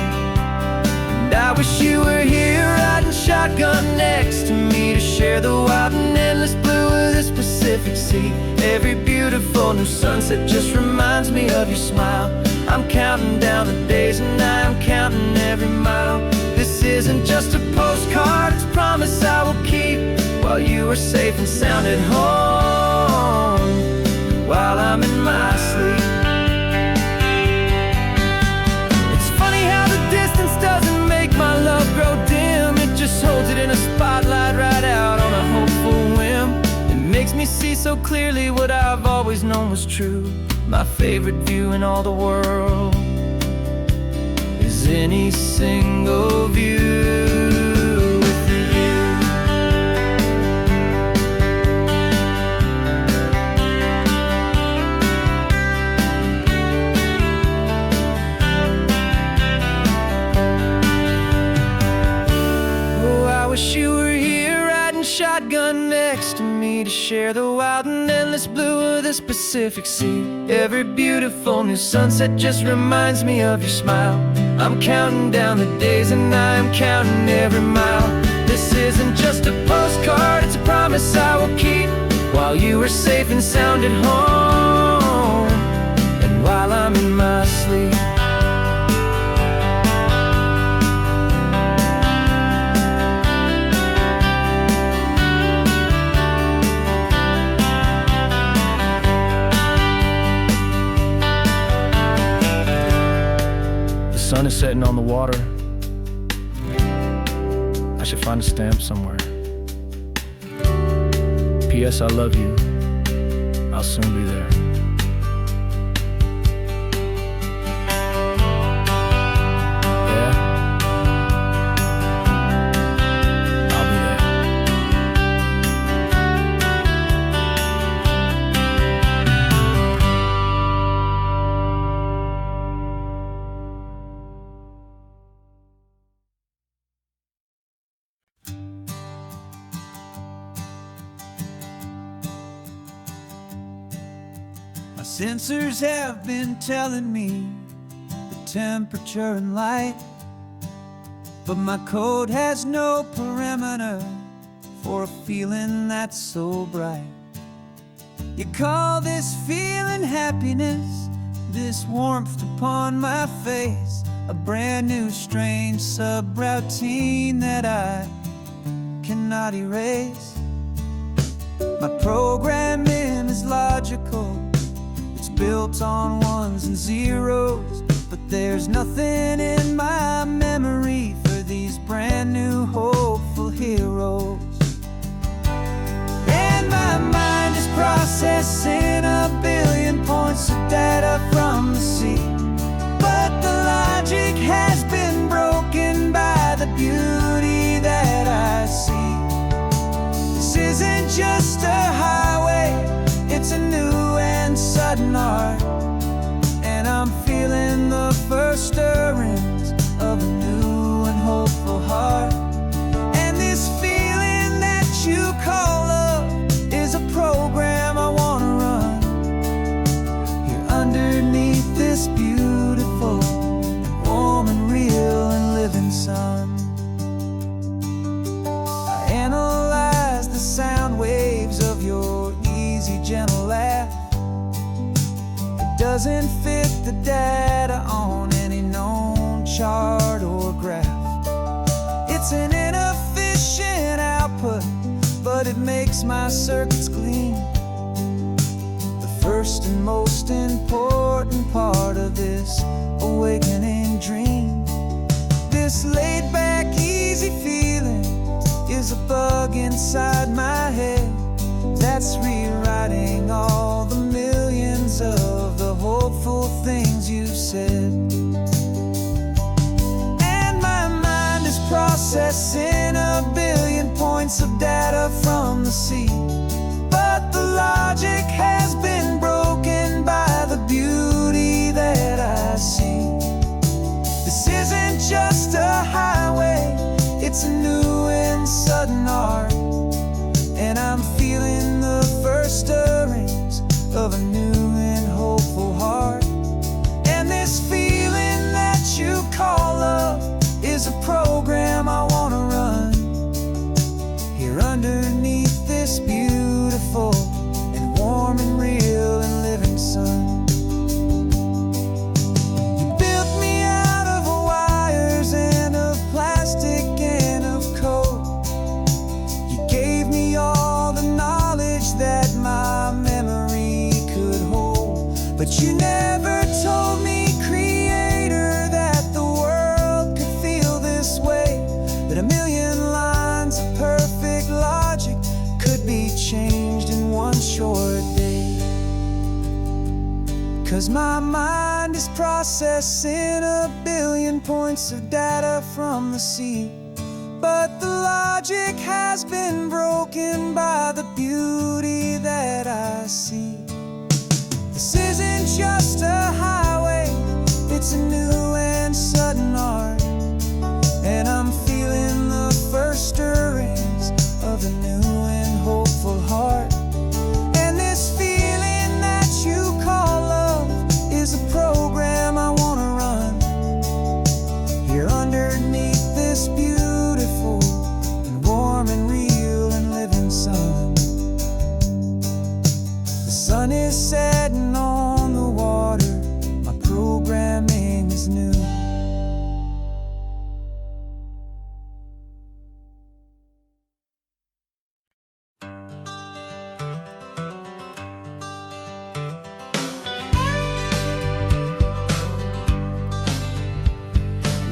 And I wish you were here riding shotgun next to me to share the wild and endless blue of this Pacific Sea. Every beautiful new sunset just reminds me of your smile. I'm counting down the days and I'm counting every mile. This isn't just a postcard, it's a promise I will keep, while you are safe and sound at home, while I'm in my sleep. It's funny how the distance doesn't make my love grow dim, it just holds it in a spotlight right out on a hopeful whim. It makes me see so clearly what I've always known was true. My favorite view in all the world is any single view with you. Oh, I wish you were here riding shotgun next to me to share the wild and endless blue of this Pacific Sea. Every beautiful new sunset just reminds me of your smile. I'm counting down the days and I am counting every mile. This isn't just a postcard, it's a promise I will keep, while you are safe and sound at home, and while I'm in my sleep. The sun is setting on the water. I should find a stamp somewhere. P.S. I love you. I'll soon be there. Yeah? I'll be there. My sensors have been telling me the temperature and light, but my code has no parameter for a feeling that's so bright. You call this feeling happiness, this warmth upon my face, a brand new strange subroutine that I cannot erase. My programming is logical, it's built on ones and zeros, but there's nothing in my memory for these brand new hopeful heroes. And my mind is processing a billion points of data from the sea, but the logic has been broken by the beauty that I see. This isn't just a highway, it's a new and sudden art, and I'm feeling the first stirrings of a new and hopeful heart. And this feeling that you call love is a program I wanna run here underneath this beautiful, warm and real and living sun. I analyze the sound waves of your easy, gentle laugh. It doesn't fit the data on any known chart or graph. It's an inefficient output, but it makes my circuits gleam. The first and most important part of this awakening dream. This laid-back, easy feeling is a bug inside my head that's rewriting all the millions of the hopeful things you've said. And my mind is processing a billion points of data from the sea, but the logic has been broken by the beauty that I see. This isn't just a highway, it's a new and sudden art, and I'm feeling the first stirrings of a new and hopeful heart. And this feeling that you call love is a program I wanna run here underneath this beautiful and warm and real and living sun. You built me out of wires and of plastic and of code. You gave me all the knowledge that my memory could hold, but you never told me, Creator, that the world could feel this way, that a million lines of perfect logic could be changed in one short day. 'Cause my mind is processing a billion points of data from the sea, but the logic has been broken by the beauty that I see. This isn't just a highway, it's a new and sudden art, and I'm feeling the first stirrings of a new and hopeful heart.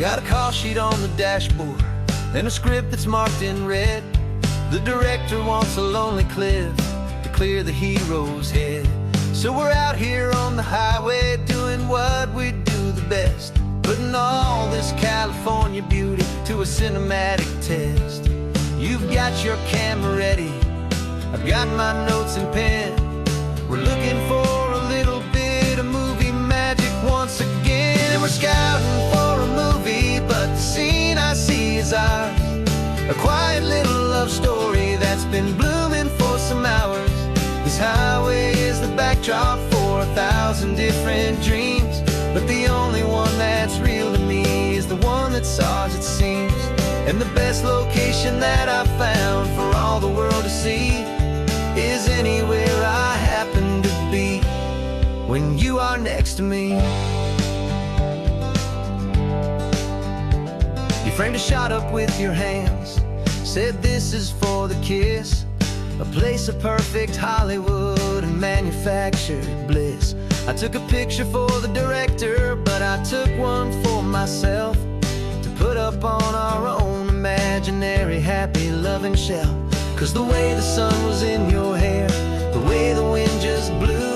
Got a call sheet on the dashboard and a script that's marked in red. The director wants a lonely cliff to clear the hero's head. So we're out here on the highway doing what we do the best, putting all this California beauty to a cinematic test. You've got your camera ready, I've got my notes and pen. We're looking for a little bit of movie magic once again. And we're scouting for a movie, but the scene I see is ours. A quiet little love story that's been blooming for some hours. This highway is the backdrop for 1,000 different dreams, but the only one that's real to me is the one that's ours, it seems. And the best location that I've found for all the world to see is anywhere I happen to be when you are next to me. You framed a shot up with your hands, said this is for the kiss, a place of perfect Hollywood and manufactured bliss. I took a picture for the director, but I took one for myself to put up on our own imaginary happy loving shelf. Cause the way the sun was in your hair, the way the wind just blew,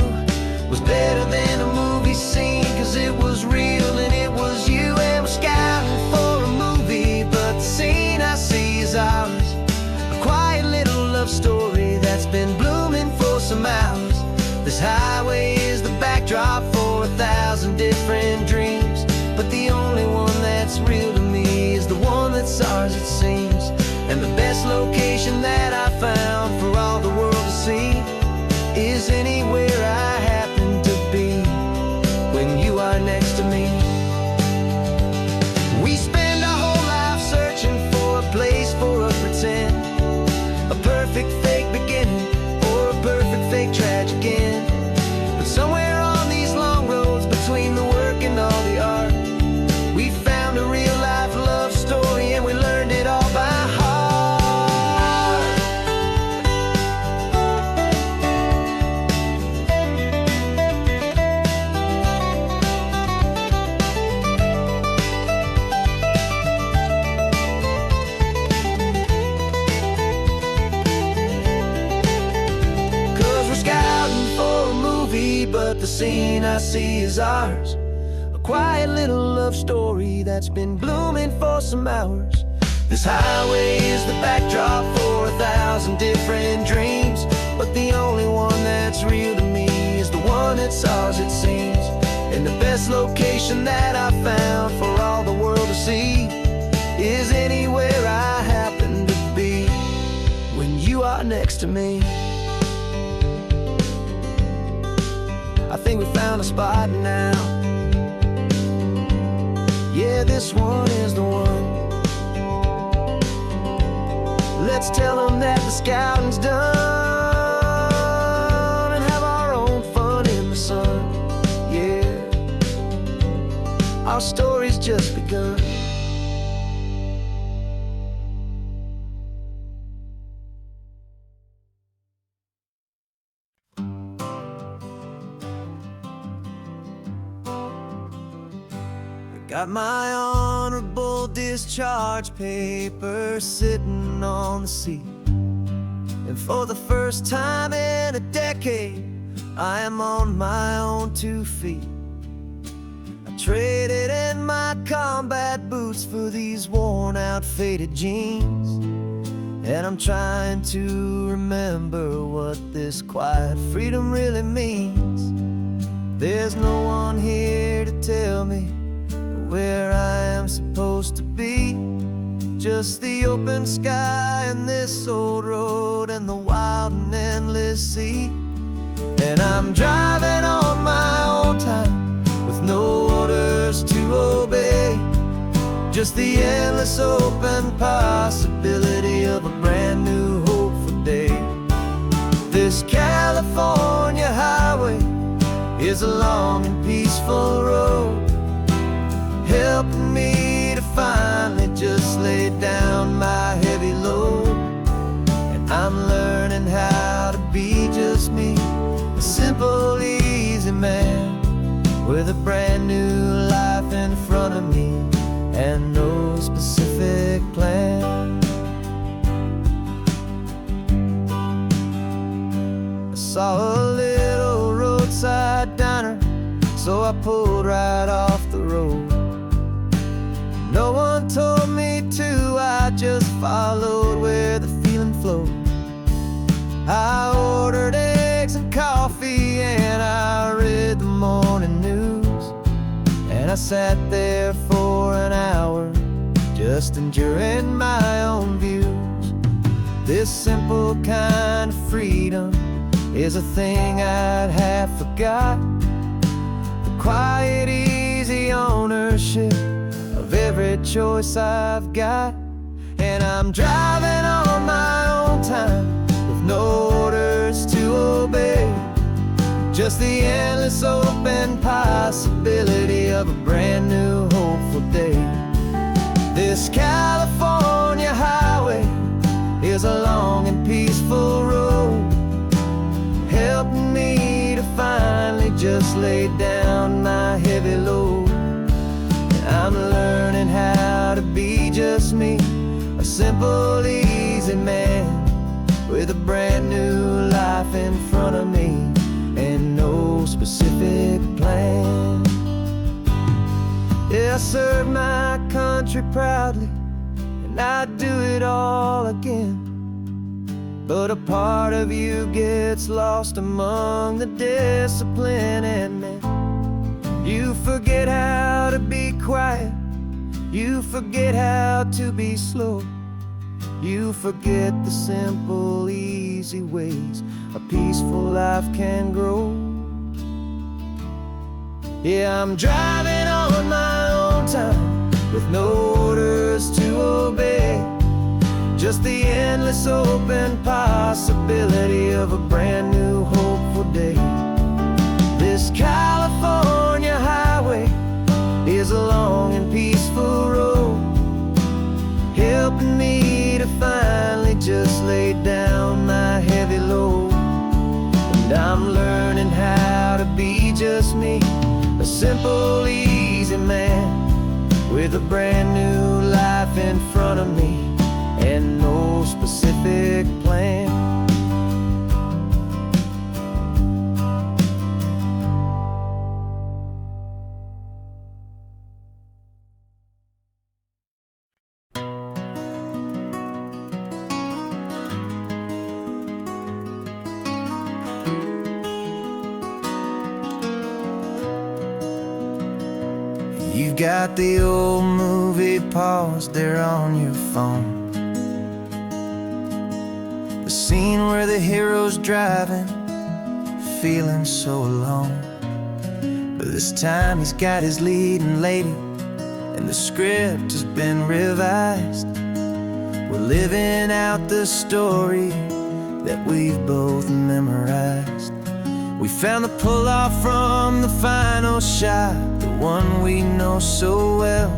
was better than a movie scene, cause it was real and it was you. And we're scouting for a movie, but the scene I see is ours. A quiet little love story that's been blooming for some hours. This highway is the backdrop for 1,000 different dreams, but the only one that's real to me is the one that's ours, it seems. And the best location that I found for all the world to see is anywhere I happen to be when you are next to me. We spend our whole life searching for a place for a pretend, a perfect fake beginning or a perfect fake tragic end. But somewhere on these long roads between the work and all the art, we found a real life love story and we learned it all by heart. But the scene I see is ours. A quiet little love story that's been blooming for some hours. This highway is the backdrop for 1,000 different dreams, but the only one that's real to me is the one that's ours, it seems. And the best location that I found for all the world to see is anywhere I happen to be when you are next to me. I think we found a spot now. Yeah, this one is the one. Let's tell them that the scouting's done and have our own fun in the sun. Yeah, our story's just begun. Got my honorable discharge paper sitting on the seat, and for the first time in a decade I am on my own 2 feet. I traded in my combat boots for these worn out faded jeans, and I'm trying to remember what this quiet freedom really means. There's no one here to tell me where I am supposed to be, just the open sky and this old road and the wild and endless sea. And I'm driving on my own time with no orders to obey, just the endless open possibility of a brand new hopeful day. This California highway is a long and peaceful road, helping me to finally just lay down my heavy load. And I'm learning how to be just me, a simple, easy man with a brand new life in front of me. And saw a little roadside diner, so I pulled right off the road. No one told me to, I just followed where the feeling flowed. I ordered eggs and coffee and I read the morning news, and I sat there for an hour just enjoying my own views. This simple kind of freedom is a thing I'd have forgot. The quiet, easy ownership of every choice I've got. And I'm driving on my own time with no orders to obey, just the endless open possibility of a brand new hopeful day. This California highway is a long and peaceful road, helping me to finally just lay down my heavy load. And I'm learning how to be just me, a simple, easy man with a brand new life in front of me and no specific plan. Yeah, I serve my country proudly, and I'd do it all again. But a part of you gets lost among the discipline, and then you forget how to be quiet, you forget how to be slow, you forget the simple, easy ways a peaceful life can grow. Yeah, I'm driving on my own time with no orders to obey, just the endless open possibility of a brand new hopeful day. This California highway is a long and peaceful road, helping me to finally just lay down my heavy load. And I'm learning how to be just me, a simple, easy man with a brand new life in front of me and no specific plan. You've got the old movie paused there on your phone, the scene where the hero's driving, feeling so alone. But this time he's got his leading lady, and the script has been revised. We're living out the story that we've both memorized. We found the pull-off from the final shot, the one we know so well.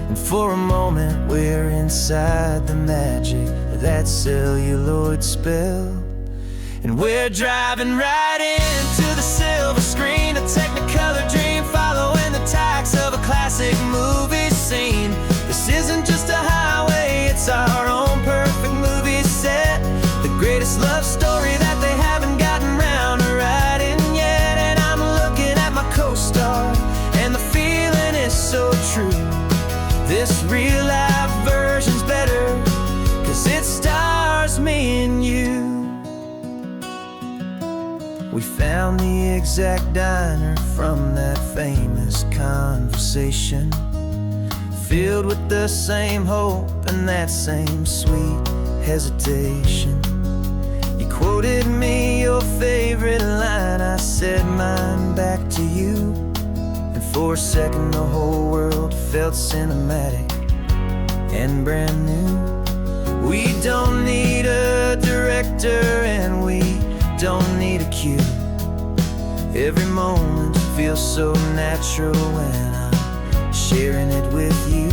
And for a moment we're inside the magic of that celluloid spell. And we're driving right into the silver screen, a technicolor dream following the tacks of a classic movie scene. This isn't just a highway, it's our own perfect movie set, the greatest love story that they haven't gotten round to writing yet. And I'm looking at my co-star, and the feeling is so true. This real life version's better, 'cause it stars me and you. We found the exact diner from that famous conversation, filled with the same hope and that same sweet hesitation. You quoted me your favorite line, I said mine back to you, and for a second the whole world felt cinematic and brand new. We don't need a director and we don't need a cue. Every moment feels so natural when I'm sharing it with you.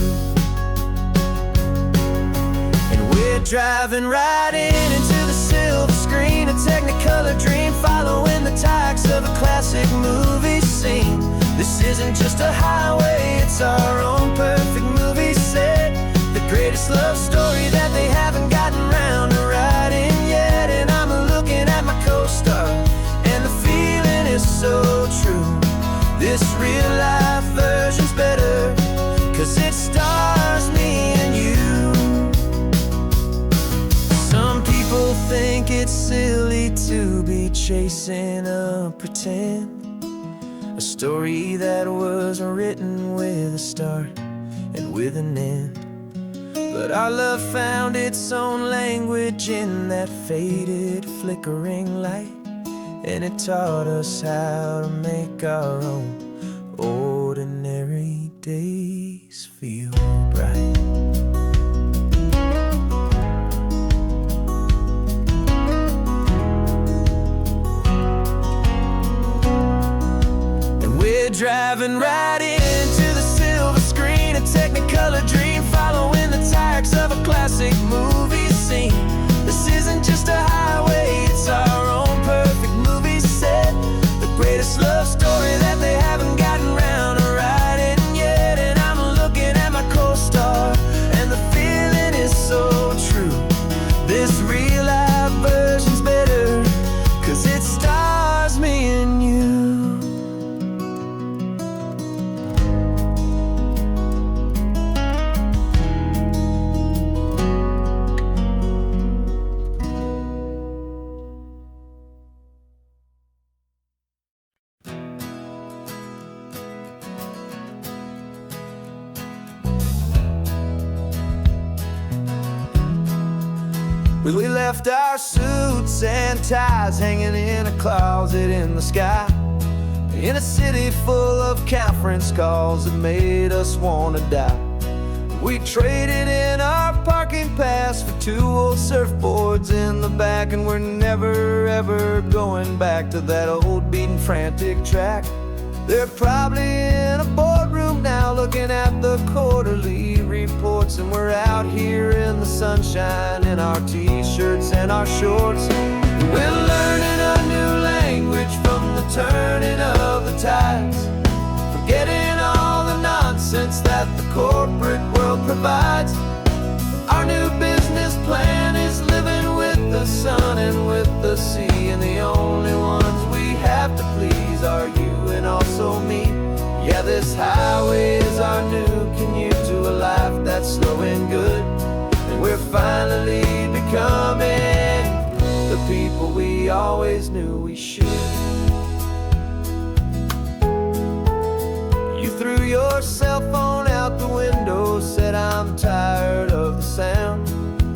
And we're driving right into the silver screen, a technicolor dream following the tacks of a classic movie scene. This isn't just a highway, it's our own perfect movie set, the greatest love story that they haven't gotten round to writing yet. And I'm looking at my co-star, chasing a pretend, a story that was written with a start and with an end. But our love found its own language in that faded, flickering light, and it taught us how to make our own ordinary days feel bright. Driving right into the silver screen, a Technicolor dream, following the tracks of a classic movie scene. This isn't just a highway, it's our own perfect movie set, the greatest love story that they haven't gotten round to writing yet. And I'm looking at my co-star, and the feeling is so true. This real life version's better, 'cause it stars me and you. We left our suits and ties hanging in a closet in the sky, in a city full of conference calls that made us wanna die. We traded in our parking pass for 2 old surfboards in the back, and we're never ever going back to that old beaten frantic track. They're probably in a boardroom now looking at the quarterly reports, and we're out here in the sunshine in our t-shirts and our shorts. We're learning a new language from the turning of the tides, forgetting all the nonsense that the corporate world provides. Our new business plan is living with the sun and with the sea, and the only ones we have to please are you and also me. Yeah, this highway is our new commute to a life that's slow and good, and we're finally becoming the people we always knew we should. You threw your cell phone out the window, said I'm tired of the sound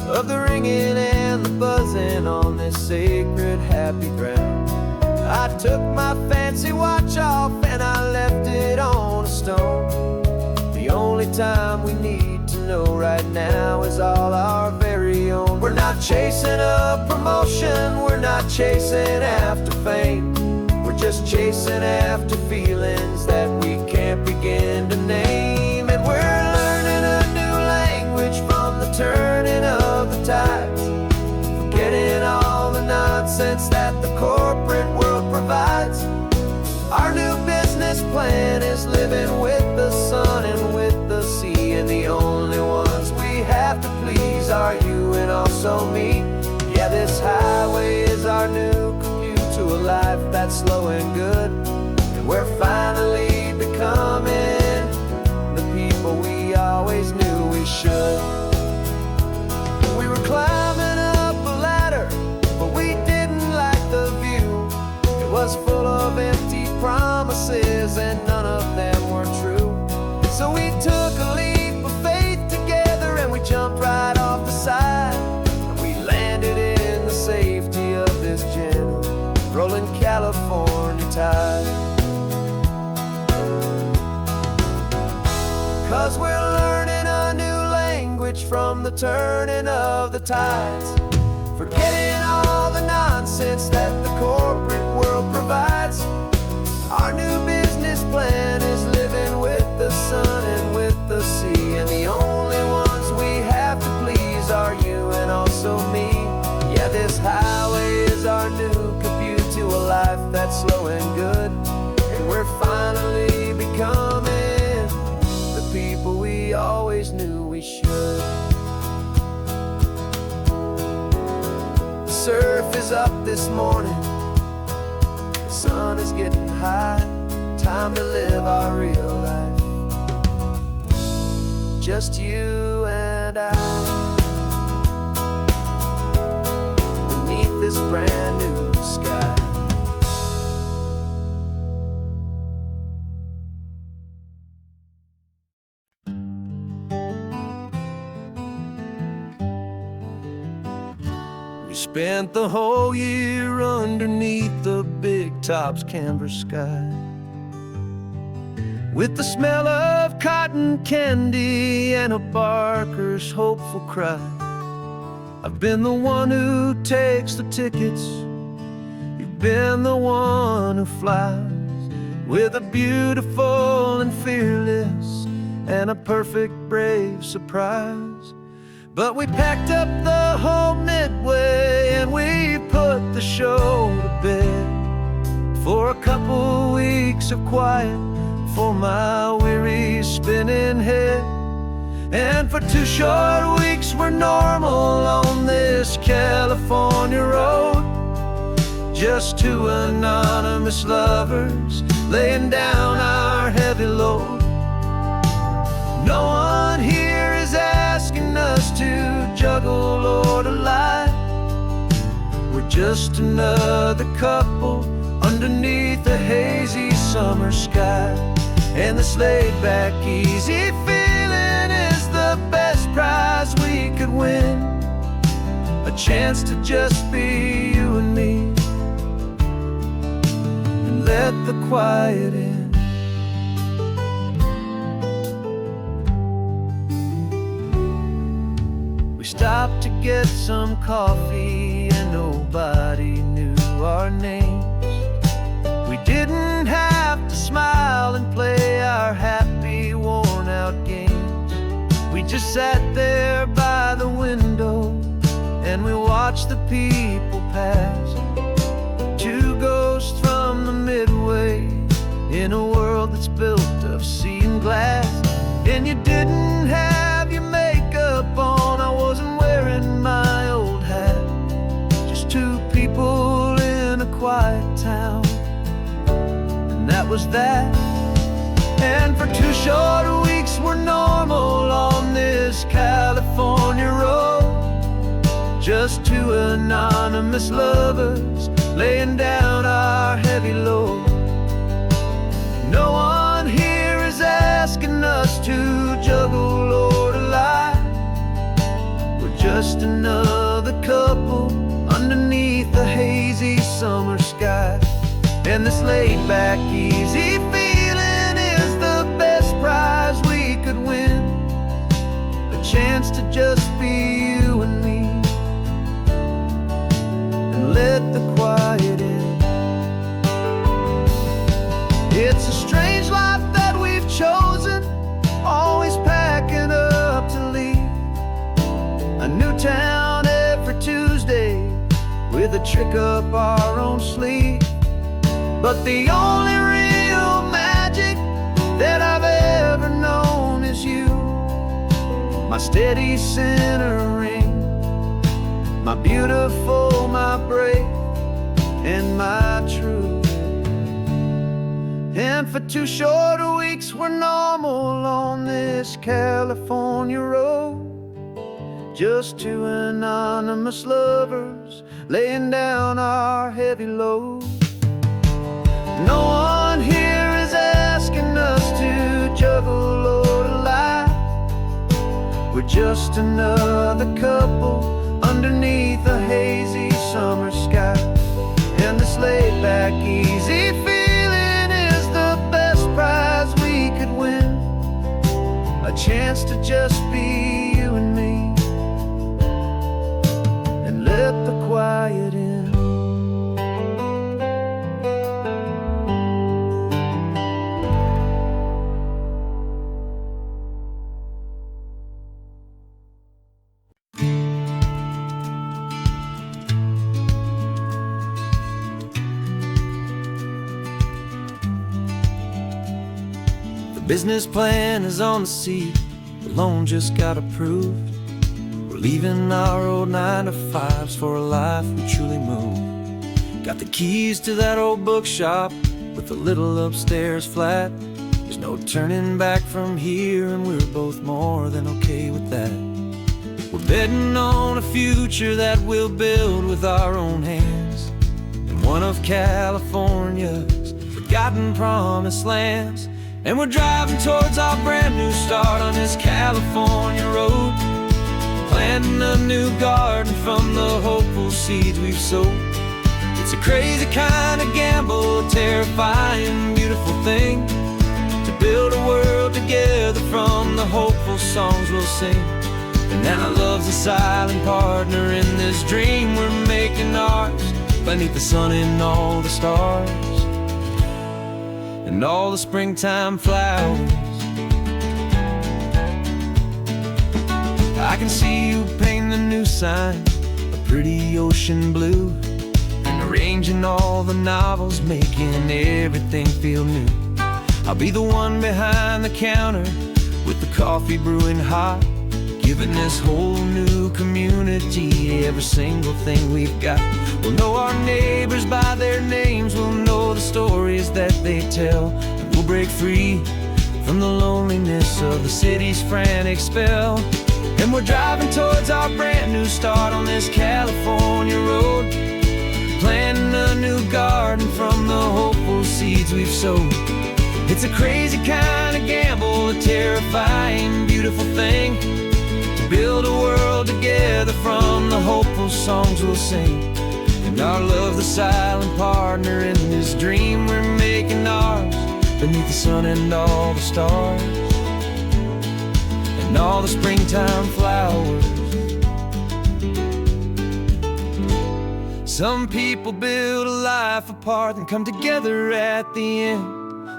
of the ringing and the buzzing on this sacred happy ground. I took my fancy watch off and I left it on a stone. The only time we need to know right now is all our very own. We're not chasing a promotion, we're not chasing after fame, we're just chasing after feelings that we can't begin to name. And we're learning a new language from the turning of the tides, forgetting all the nonsense that the corporate world provides. Our new business plan is living with the sun and with the sea, and the only ones we have to please are you and also me. Yeah, this highway is our new commute to a life that's slow and good, and we're finally becoming the people we always knew we should. We were climbing up a ladder, but we didn't like the view. It was full of empty promises and none of them were true. So we took a leap of faith together and we jumped right off the side, and we landed in the safety of this gentle rolling California tide. 'Cause we're learning a new language from the turning of the tides, forgetting all the nonsense that the corporate world provides. Our new business plan is living with the sun and with the sea, and the only ones we have to please are you and also me. Yeah, this highway is our new commute to a life that's slow and good, and we're finally becoming the people we always knew we should. The surf is up this morning, the sun is getting high, time to live our real life, just you and I, beneath this brand new sky. spent the whole year underneath the big top's canvas sky, with the smell of cotton candy and a barker's hopeful cry. I've been the one who takes the tickets, you've been the one who flies, with a beautiful and fearless and a perfect brave surprise. But we packed up the whole Midway and we put the show to bed for a couple weeks of quiet for my weary spinning head. And for 2 short weeks we're normal on this California road, just 2 anonymous lovers laying down our heavy load. No one here is asking us to juggle or to lie. We're just another couple underneath a hazy summer sky. And this laid-back, easy feeling is the best prize we could win, a chance to just be you and me, and let the quiet in. We stopped to get some coffee and nobody knew our names. We didn't have to smile and play our happy, worn-out games. We just sat there by the window and we watched the people pass. 2 ghosts from the Midway in a world that's built of sea and glass. And you didn't have your makeup on, I wasn't wearing my old hat. Just 2 people in a quiet town, and that was that. And for 2 short weeks we're normal on this California road, just 2 anonymous lovers laying down our heavy load. No one here is asking us to juggle or to lie. We're just another couple underneath the hazy summer sky. And this laid-back, easy feeling is the best prize we could win, a chance to just be you and me, and let the quiet in. It's a strange life that we've chosen, always packing up to leave a new town every Tuesday with a trick up our own sleeve. But the only real magic that I've ever known is you, my steady centering, my beautiful, my brave, and my true. And for 2 short weeks we're normal on this California road, just 2 anonymous lovers laying down our heavy load. No one here is asking us to juggle or to lie. We're just another couple underneath a hazy summer sky. And this laid-back, easy feeling is the best prize we could win, a chance to just be you and me, and let the quiet in. Business plan is on the seat, the loan just got approved. We're leaving our old 9-to-5s for a life we truly move. Got the keys to that old bookshop with a little upstairs flat. There's no turning back from here, and we're both more than okay with that. We're betting on a future that we'll build with our own hands in one of California's forgotten promised lands. And we're driving towards our brand new start on this California road, planting a new garden from the hopeful seeds we've sowed. It's a crazy kind of gamble, a terrifying, beautiful thing, to build a world together from the hopeful songs we'll sing. And now love's a silent partner in this dream we're making ours, beneath the sun and all the stars and all the springtime flowers. I can see you painting a new sign, a pretty ocean blue, and arranging all the novels, making everything feel new. I'll be the one behind the counter with the coffee brewing hot, giving this whole new community every single thing we've got. We'll know our neighbors by their names, we'll know the stories that they tell, and we'll break free from the loneliness of the city's frantic spell. And we're driving towards our brand new start on this California road, planting a new garden from the hopeful seeds we've sowed. It's a crazy kind of gamble, a terrifying, beautiful thing, to build a world together from the hopeful songs we'll sing. And our love's the silent partner in this dream we're making ours, beneath the sun and all the stars and all the springtime flowers. Some people build a life apart and come together at the end,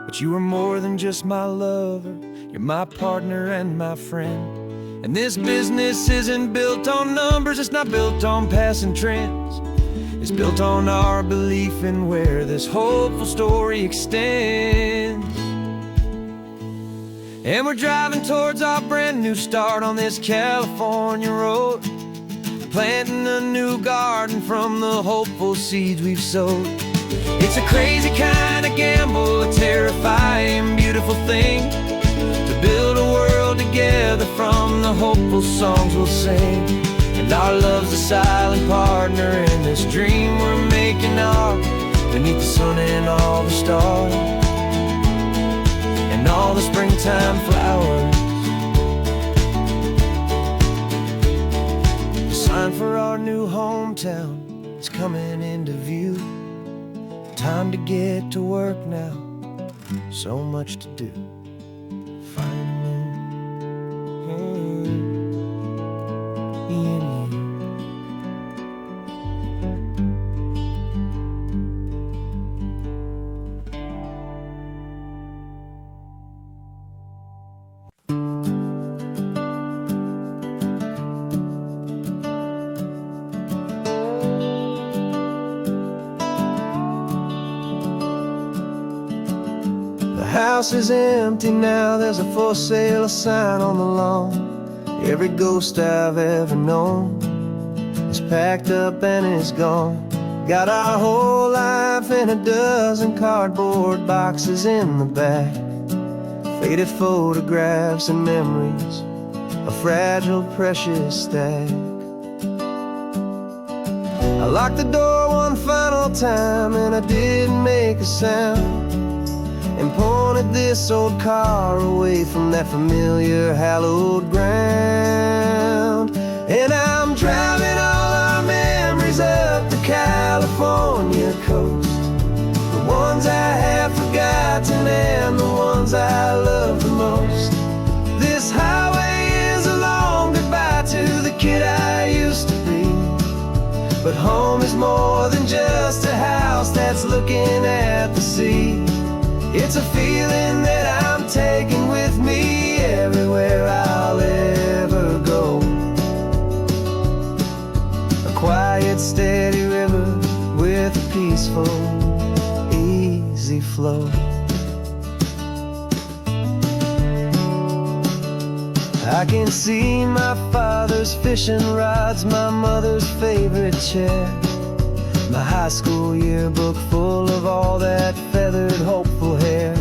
but you are more than just my lover, you're my partner and my friend. And this business isn't built on numbers, it's not built on passing trends, it's built on our belief in where this hopeful story extends. And we're driving towards our brand new start on this California road, planting a new garden from the hopeful seeds we've sowed. It's a crazy kind of gamble, a terrifying, beautiful thing, to build a world together from the hopeful songs we'll sing. And our love's a silent partner in this dream we're making ours, beneath the sun and all the stars and all the springtime flowers. The sign for our new hometown is coming into view. Time to get to work now, so much to do. Finding in you. The house is empty now, there's a for sale sign on the lawn. Every ghost I've ever known is packed up and is gone. Got our whole life in a dozen cardboard boxes in the back, faded photographs and memories, a fragile, precious stack. I locked the door one final time and I didn't make a sound, and pointed this old car away from that familiar hallowed ground. And I'm driving all our memories up the California coast, the ones I have forgotten and the ones I love the most. This highway is a long goodbye to the kid I used to be, but home is more than just a house that's looking at the sea. It's a feeling that I'm taking with me everywhere I'll ever go. A quiet, steady river with a peaceful, easy flow. I can see my father's fishing rods, my mother's favorite chair, my high school yearbook full of all that feathered, hopeful hair.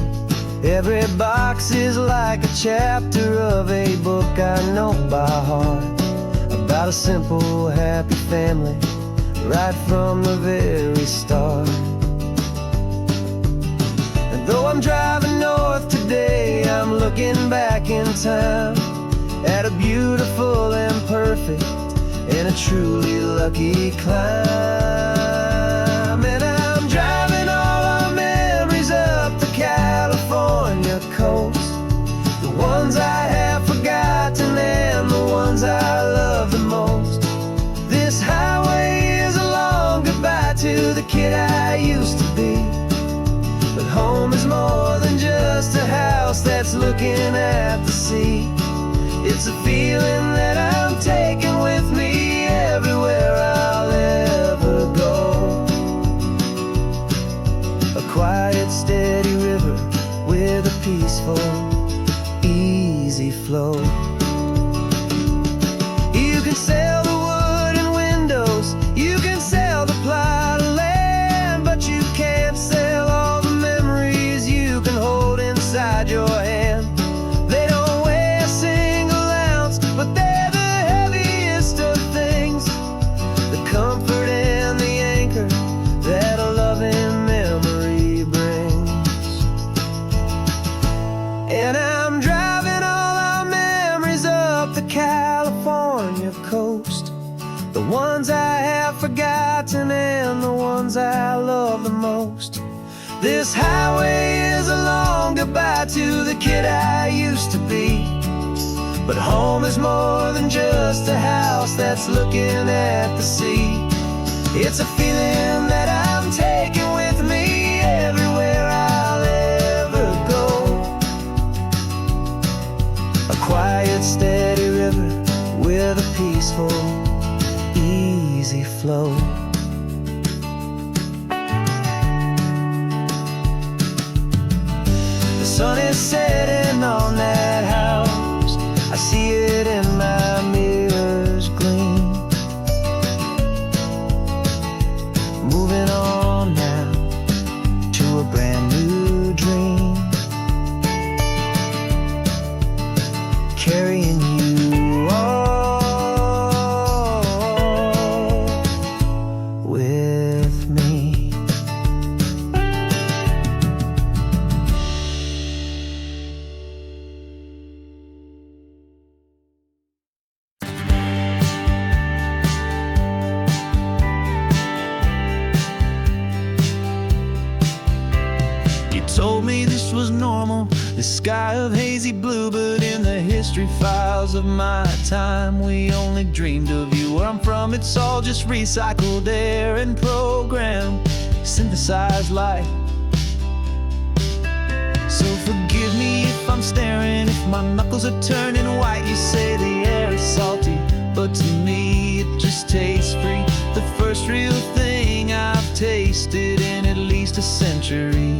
Every box is like a chapter of a book I know by heart, about a simple, happy family right from the very start. And though I'm driving north today, I'm looking back in time, at a beautiful and perfect and a truly lucky climb. And I'm driving all our memories up the California coast, the ones I have forgotten and the ones I love the most. This highway is a long goodbye to the kid I used to be. But home is more than just a house that's looking at the sea. It's a feeling that I'm taking with me everywhere I'll ever go. A quiet, steady river with a peaceful, easy flow. You can sail the wood and windows, you can sail the plot of land, but you can't sail all the memories you can hold inside your hand. They don't weigh a single ounce, but they're the heaviest of things, the comfort and the anchor that a loving memory brings. And I'm driving all our memories up the California coast, the ones I have forgotten and the ones I love the most. This highway is a long goodbye to the kid I used to be. But home is more than just a house that's looking at the sea. It's a feeling that I'm taking with me everywhere I'll ever go. A quiet, steady river with a peaceful, easy flow. The sun is setting on that house, I see it in my mirror's gleam. Moving on now to a brand new dream, carrying you all with me. You told me this was normal, the sky of hazy blue, but in the history files of my time, we only dreamed of you. Where I'm from, it's all just recycled air and programmed, synthesized light. So forgive me if I'm staring, if my knuckles are turning white. You say the air is salty, but to me it just tastes free. The first real thing I've tasted in at least a century.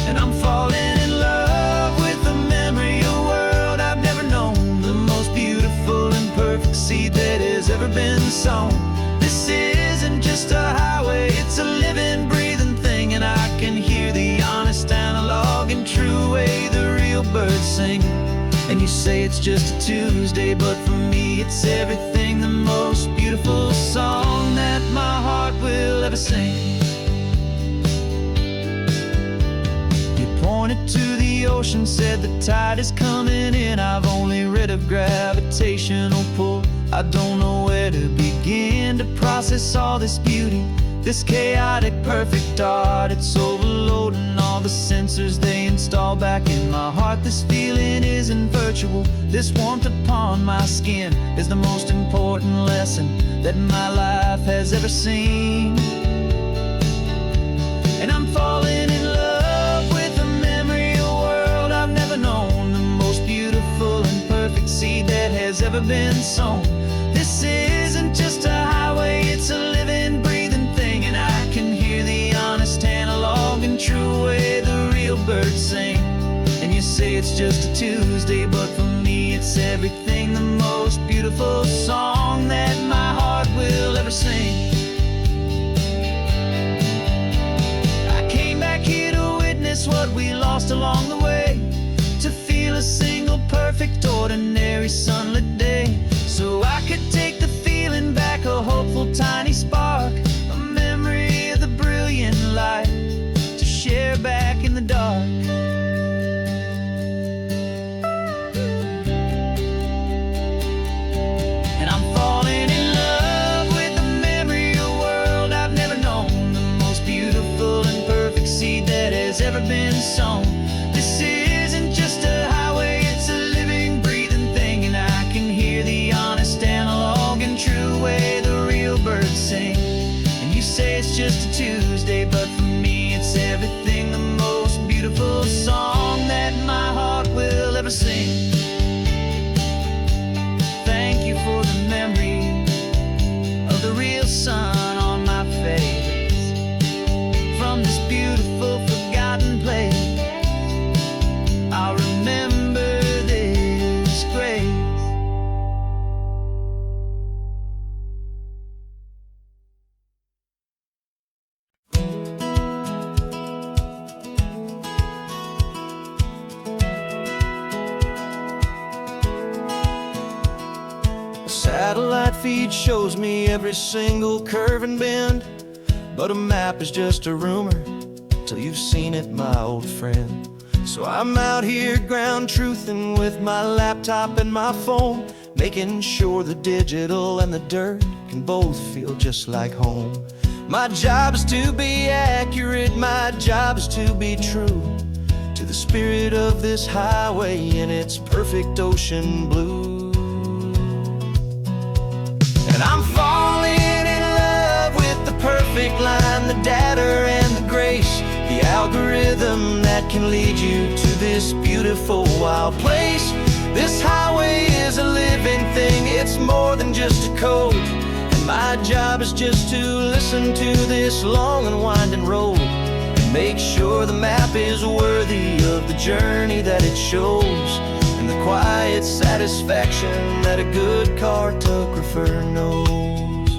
And I'm falling in love with the memory of a world I've never known, the most beautiful and perfect seed that has ever been sown. This isn't just a highway, it's a living, breathing thing, and I can hear the honest, analog, and true way the real birds sing. And you say it's just a Tuesday, but for me it's everything, the most beautiful song that my heart will ever sing. Pointed to the ocean, said the tide is coming in. I've only read of gravitational pull. I don't know where to begin to process all this beauty, this chaotic, perfect art. It's overloading all the sensors they install back in my heart. This feeling isn't virtual. This warmth upon my skin is the most important lesson that my life has ever seen. And I'm falling in love with a memory of a world I've never known, the most beautiful and perfect seed that has ever been sown. This isn't just a highway, it's a living, breathing thing, and I can hear the honest, analog, and true way the real birds sing. And you say it's just a Tuesday, but for me it's everything, the most beautiful song that my heart will ever sing. I came back here to witness what we lost along the way, to feel a single perfect ordinary sunlit day, so I could take the feeling back, a hopeful tiny spark, a memory of the brilliant light to share back in the dark. to sing. Thank you for the memory of the real sun on my face. From this beautiful forgotten place, I'll remember this grace. Satellite feed shows me every single curve and bend, but a map is just a rumor till you've seen it, my old friend. So I'm out here ground truthing with my laptop and my phone, making sure the digital and the dirt can both feel just like home. My job is to be accurate, my job is to be true to the spirit of this highway in its perfect ocean blue. And I'm falling in love with the perfect line, the data and the grace, the algorithm that can lead you to this beautiful wild place. This highway is a living thing, it's more than just a code. And my job is just to listen to this long and winding road and make sure the map is worthy of the journey that it shows, and the quiet satisfaction that a good cartographer knows.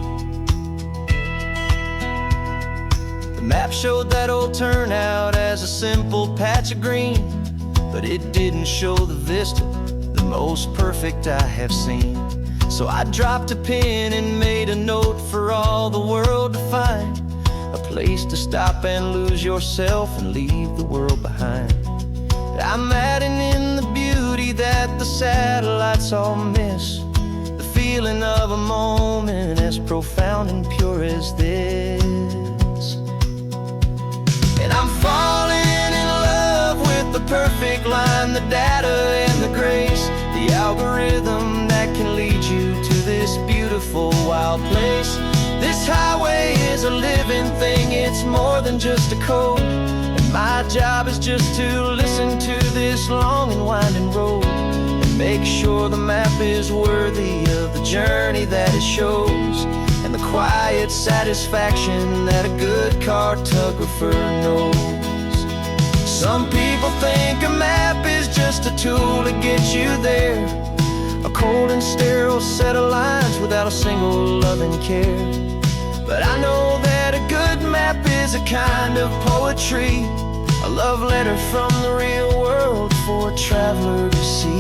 The map showed that old turnout as a simple patch of green, but it didn't show the vista, the most perfect I have seen. So I dropped a pin and made a note for all the world to find, a place to stop and lose yourself and leave the world behind. I'm adding in the beauty that the satellites all miss, the feeling of a moment as profound and pure as this. And I'm falling in love with the perfect line, the data and the grace, the algorithm that can lead you to this beautiful wild place. This highway is a living thing, it's more than just a code. My job is just to listen to this long and winding road and make sure the map is worthy of the journey that it shows, and the quiet satisfaction that a good cartographer knows. Some people think a map is just a tool to get you there, a cold and sterile set of lines without a single loving care. But I know that a good map is a kind of poetry, a love letter from the real world for a traveler to see.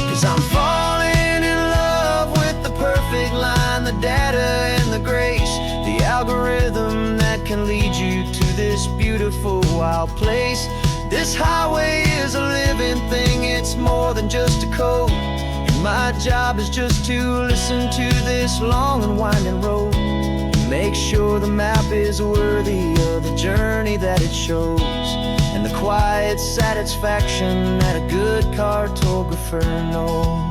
'Cause I'm falling in love with the perfect line, the data and the grace, the algorithm that can lead you to this beautiful wild place. This highway is a living thing, it's more than just a code. And my job is just to listen to this long and winding road, make sure the map is worthy of the journey that it shows, and the quiet satisfaction that a good cartographer knows.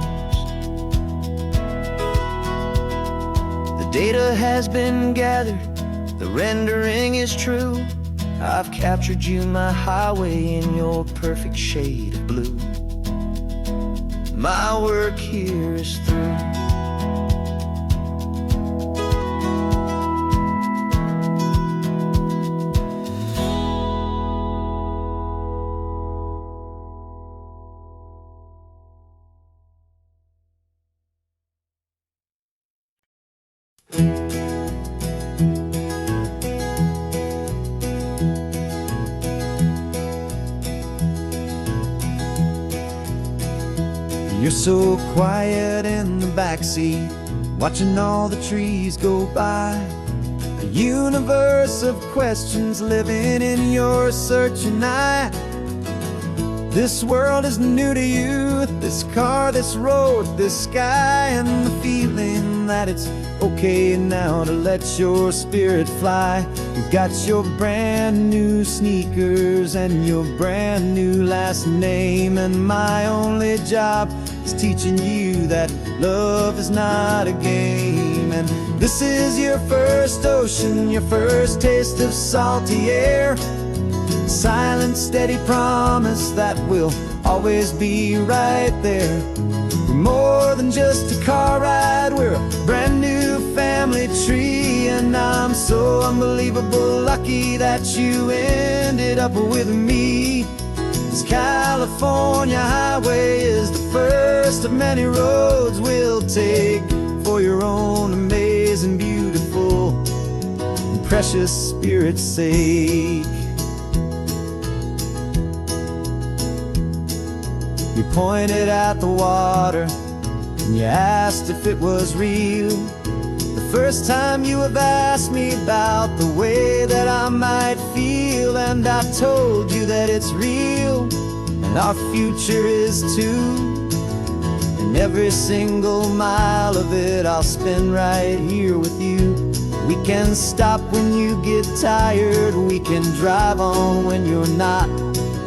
The data has been gathered, the rendering is true. I've captured you, my highway, in your perfect shade of blue. My work here is through. You're so quiet in the backseat, watching all the trees go by. A universe of questions living in your searching eye. This world is new to you, this car, this road, this sky, and the feeling them that it's okay now to let your spirit fly. You got your brand new sneakers and your brand new last name, and my only job is teaching you that love is not a game. And this is your first ocean, your first taste of salty air, silent, steady promise that we'll always be right there. We're more than just a car ride, we're a brand new family tree, and I'm so unbelievable lucky that you ended up with me. This California highway is the first of many roads we'll take for your own amazing, beautiful, and precious spirit's sake. You pointed at the water and you asked if it was real. The first time you have asked me about the way that I might feel, and I told you that it's real and our future is too. And every single mile of it I'll spend right here with you. We can stop when you get tired, we can drive on when you're not,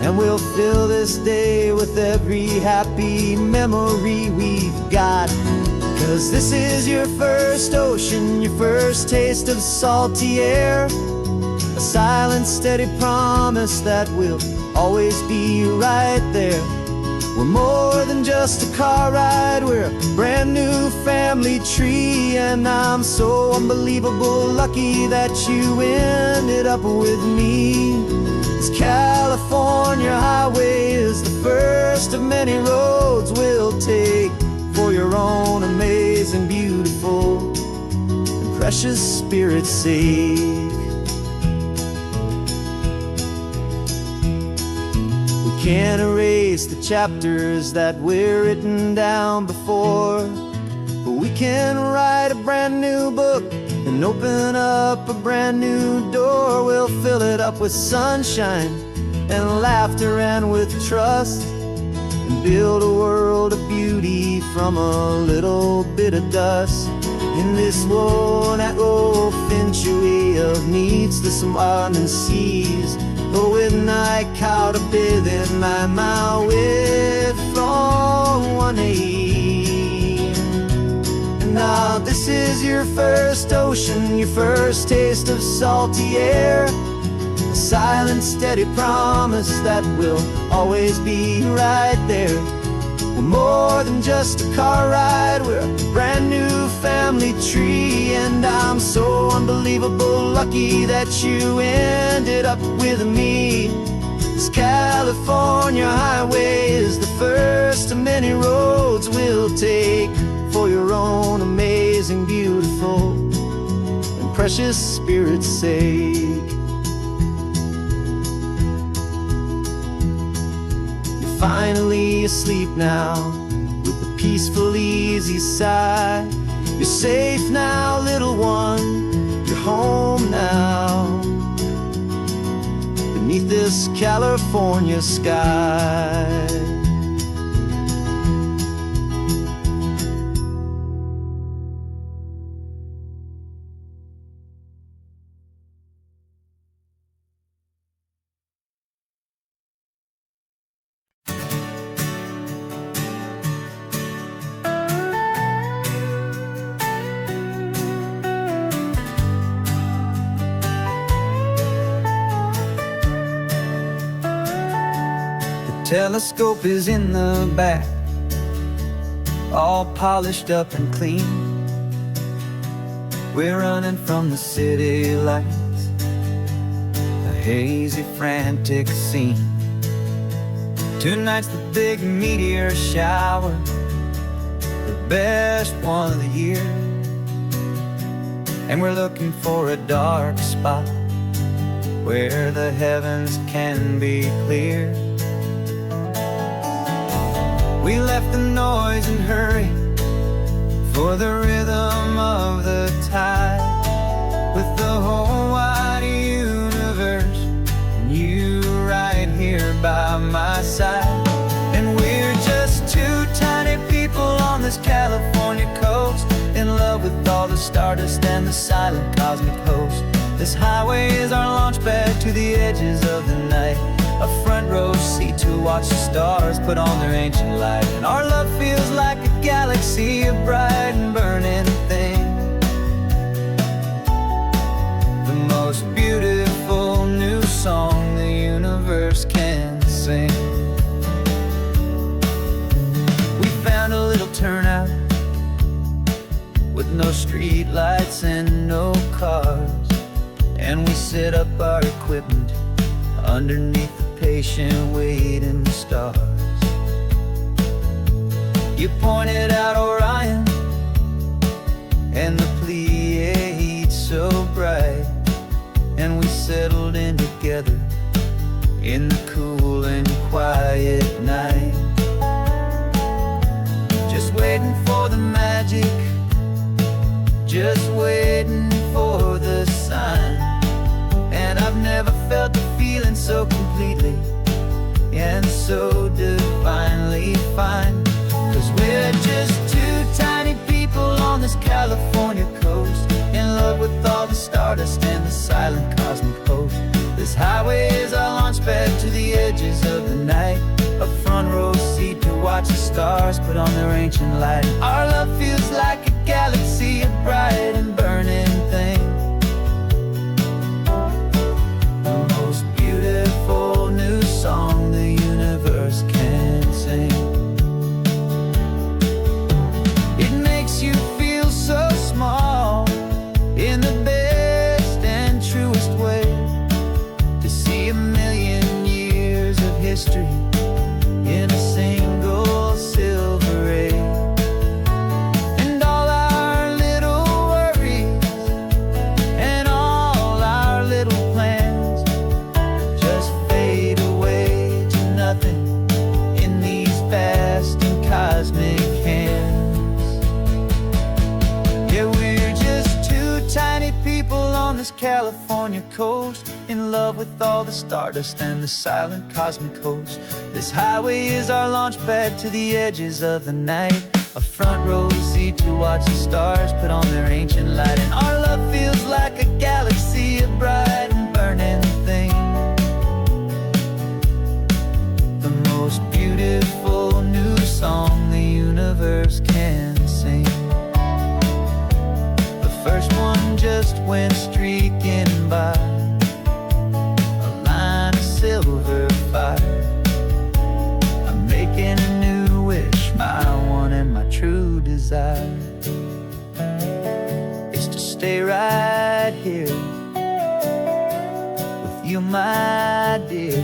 and we'll fill this day with every happy memory we've got. 'Cause this is your first ocean, your first taste of salty air, a silent, steady promise that we'll always be right there. We're more than just a car ride, we're a brand new family tree, and I'm so unbelievable lucky that you ended up with me. This California highway is the first of many roads we'll take for your own amazing, beautiful, and precious spirit's sake. We can't erase the chapters that we're written down before, but we can write a brand new book and open up a brand new door. We'll fill it up with sunshine and laughter and with trust, and build a world of beauty from a little bit of dust. In this world that finchuy of needs to some and seas, but when I caught a bit in my way from one aid. Now this is your first ocean, your first taste of salty air, a silent, steady promise that we'll always be right there. We're more than just a car ride, we're a brand new family tree, and I'm so unbelievable lucky that you ended up with me. This California highway is the first of many roads we'll take for your own amazing, beautiful, and precious spirit's sake. You're finally asleep now with a peaceful, easy sigh. You're safe now, little one, you're home now, beneath this California sky. Telescope is in the back, all polished up and clean. We're running from the city lights, a hazy, frantic scene. Tonight's the big meteor shower, the best one of the year, and we're looking for a dark spot where the heavens can be clear. We left the noise and hurry for the rhythm of the tide, with the whole wide universe and you right here by my side. And we're just two tiny people on this California coast, in love with stardust and the silent cosmic host. This highway is our launch pad to the edges of the night, a front row seat to watch the stars put on their ancient light. And our love feels like a galaxy of bright and burning things, the most beautiful new song the universe can sing. We found a little turnout with no street lights and no cars, and we set up our equipment underneath the patient waiting stars. You pointed out Orion and the Pleiades so bright, and we settled in together in the cool and quiet night, just waiting for the magic, just waiting for the sign. And I've never felt the feeling so completely and so divinely fine. 'Cause we're just two tiny people on this California coast, in love with all the stardust and the silent cosmic host. This highway is our launch pad to the edges of the night, a front row seat to watch the stars put on their ancient light. Our love feels like a galaxy of bright and burning things, the most beautiful new song the universe can sing. It makes you feel so small in the best and truest way, to see a million years of history in a single silver ray. And all our little worries and all our little plans just fade away to nothing in these vast and cosmic hands. Yeah, we're just two tiny people on this California coast, in love with all the stardust and the silent cosmic host. This highway is our launch pad to the edges of the night, a front row seat to watch the stars put on their ancient light. And our love feels like a galaxy of bright and burning things, the most beautiful new song the universe can sing. The first one just went streaking by, a line of silver fire. I'm making a new wish, my one and my true desire is to stay right here with you, my dear.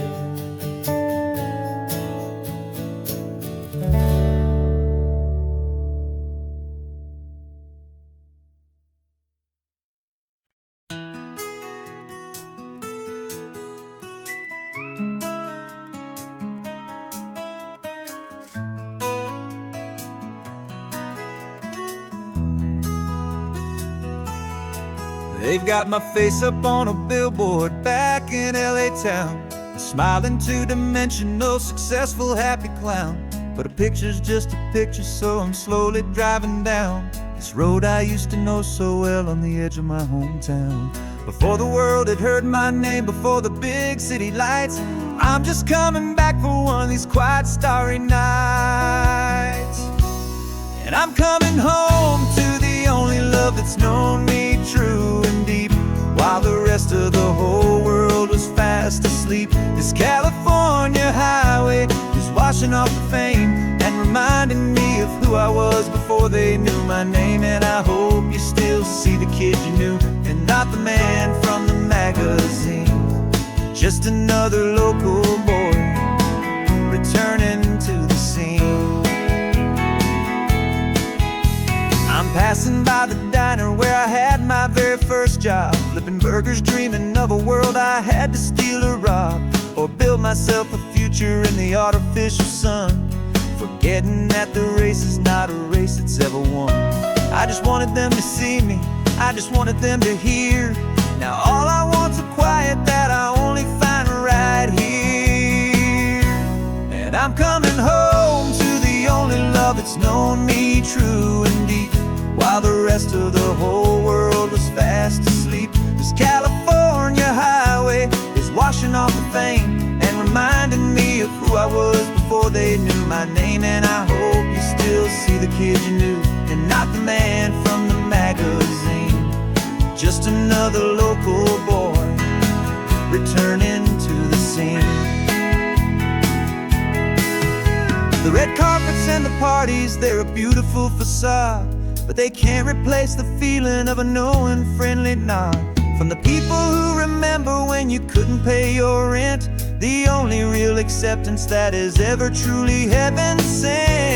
They've got my face up on a billboard back in LA town, a smiling two-dimensional, successful, happy clown. But a picture's just a picture, so I'm slowly driving down this road I used to know so well on the edge of my hometown. Before the world had heard my name, before the big city lights, I'm just coming back for one of these quiet, starry nights. And I'm coming home to the only love that's known me true and deep, while the rest of the whole world was fast asleep. This California highway is washing off the fame and reminding me of who I was before they knew my name. And I hope you still see the kid you knew, and not the man from the magazine, just another local boy returning to the scene. I'm passing by the diner where I had my very first job, flipping burgers, dreaming of a world I had to steal or rob, or build myself a future in the artificial sun, forgetting that the race is not a race that's ever won. I just wanted them to see me, I just wanted them to hear. Now all I want's a quiet that I only find right here. And I'm coming home to the only love that's known me true and deep, while the rest of the whole world was fast asleep. This California highway is washing off the fame and reminding me of who I was before they knew my name. And I hope you still see the kid you knew, and not the man from the magazine. Just another local boy returning to the scene. The red carpets and the parties, they're a beautiful facade, but they can't replace the feeling of a knowing, friendly nod from the people who remember when you couldn't pay your rent. The only real acceptance that is ever truly heaven sent.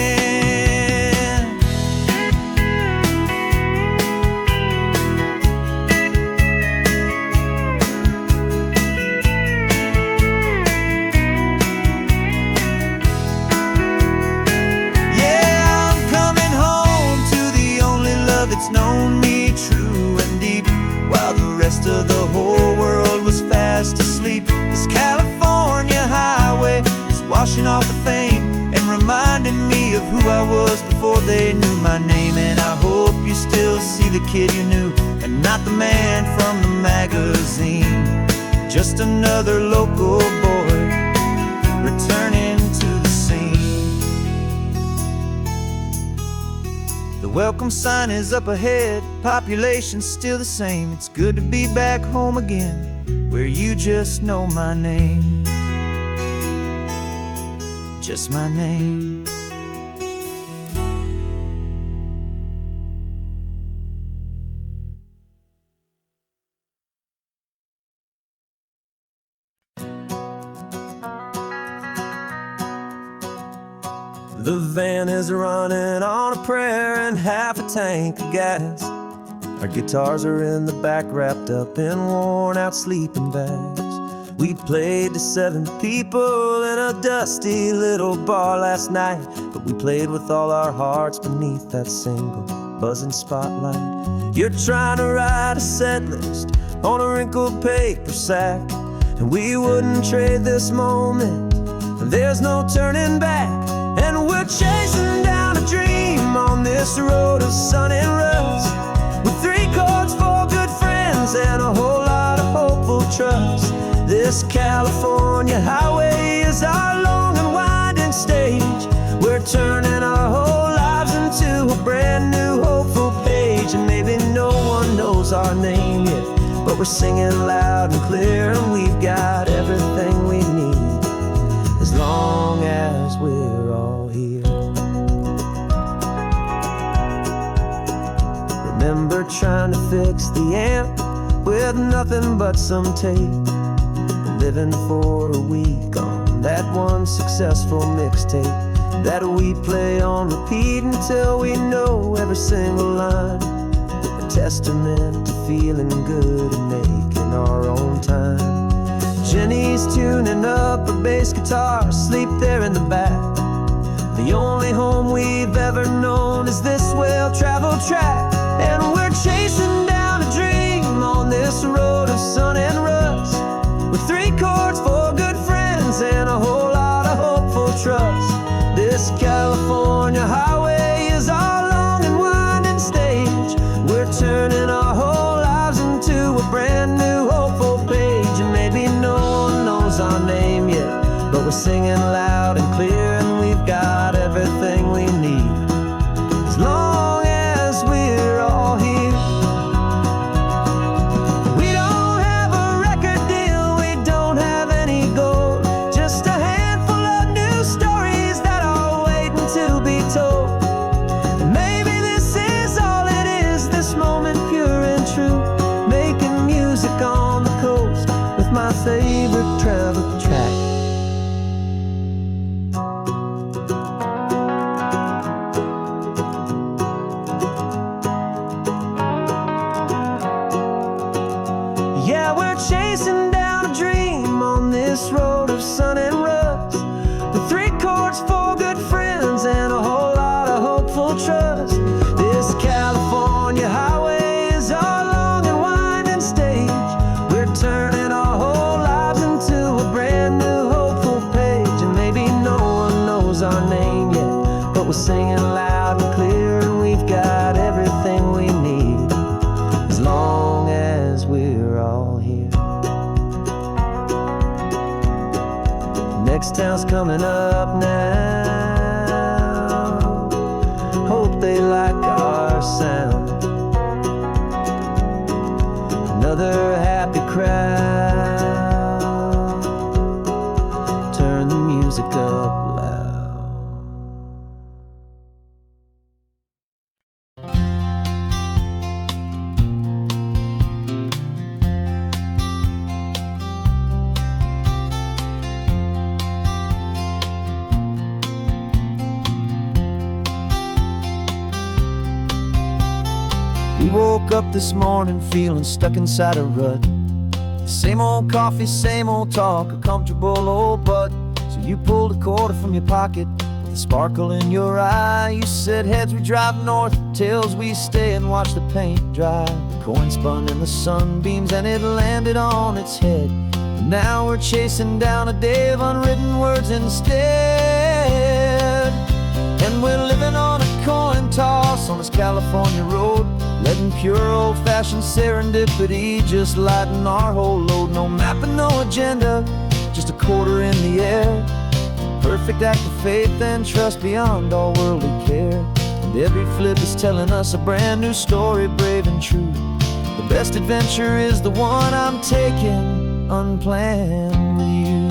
That's known me true and deep, while the rest of the whole world was fast asleep. This California highway is washing off the fame and reminding me of who I was before they knew my name. And I hope you still see the kid you knew, and not the man from the magazine. Just another local boy returning to the scene. The welcome sign is up ahead, population's still the same. It's good to be back home again, where you just know my name. Just my name. The van is running on a prayer and half a tank of gas. Our guitars are in the back, wrapped up in worn-out sleeping bags. We played to 7 people in a dusty little bar last night, but we played with all our hearts beneath that single buzzing spotlight. You're trying to write a set list on a wrinkled paper sack, and we wouldn't trade this moment. There's no turning back. And we're chasing down a dream on this road of sun and rust, with 3 chords, 4 good friends, and a whole lot of hopeful trust. This California highway is our long and winding stage. We're turning our whole lives into a brand new hopeful page. And maybe no one knows our name yet, but we're singing loud and clear, and we've got everything we need, as long as we're all here. Remember trying to fix the amp with nothing but some tape, living for a week on that one successful mixtape that we play on repeat until we know every single line. A testament to feeling good and making our own time. Jenny's tuning up her bass guitar, asleep there in the back. The only home we've ever known is this well-traveled track. And we're chasing down a dream on this road of sun and rust, with 3 chords, 4 good friends, and a whole lot of hopeful trust. This California highway is our long and winding stage. We're turning our whole lives into a brand new hopeful page. And maybe no one knows our name yet, but we're singing loud and clear, and we've got everything we need, as long as we're all here. We don't have a record deal, we don't have any gold, just a handful of new stories that are waiting to be told. And maybe this is all it is, this moment pure and true, making music on the coast with my favorite travel track. Yeah, we're chasing down a dream on this road of sun and rust, with 3 chords, 4 good friends, and a whole lot of hopeful trust. This California highway is our long and winding stage. We're turning our whole lives into a brand new hopeful page. And maybe no one knows our name yet, but we're singing loud and clear, and we've got everything next town's coming up now. Hope they like our sound. Another happy crowd. Turn the music up loud. We woke up this morning feeling stuck inside a rut. Same old coffee, same old talk, a comfortable old butt. So you pulled a quarter from your pocket with a sparkle in your eye. You said heads we drive north, tails we stay and watch the paint dry. The coin spun in the sunbeams and it landed on its head. And now we're chasing down a day of unwritten words instead. And we're living on a coin toss on this California road, letting pure old-fashioned serendipity just lighten our whole load. No map and no agenda, just a quarter in the air. Perfect act of faith and trust beyond all worldly care. And every flip is telling us a brand new story, brave and true. The best adventure is the one I'm taking, unplanned with you.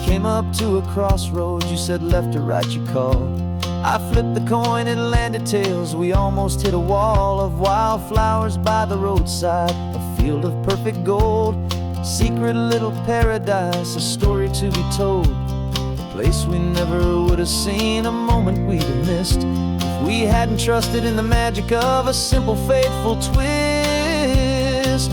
Came up to a crossroads, you said left or right you called. I flipped the coin, it landed tails. We almost hit a wall of wildflowers by the roadside, a field of perfect gold, secret little paradise, a story to be told, a place we never would have seen, a moment we'd have missed if we hadn't trusted in the magic of a simple faithful twist.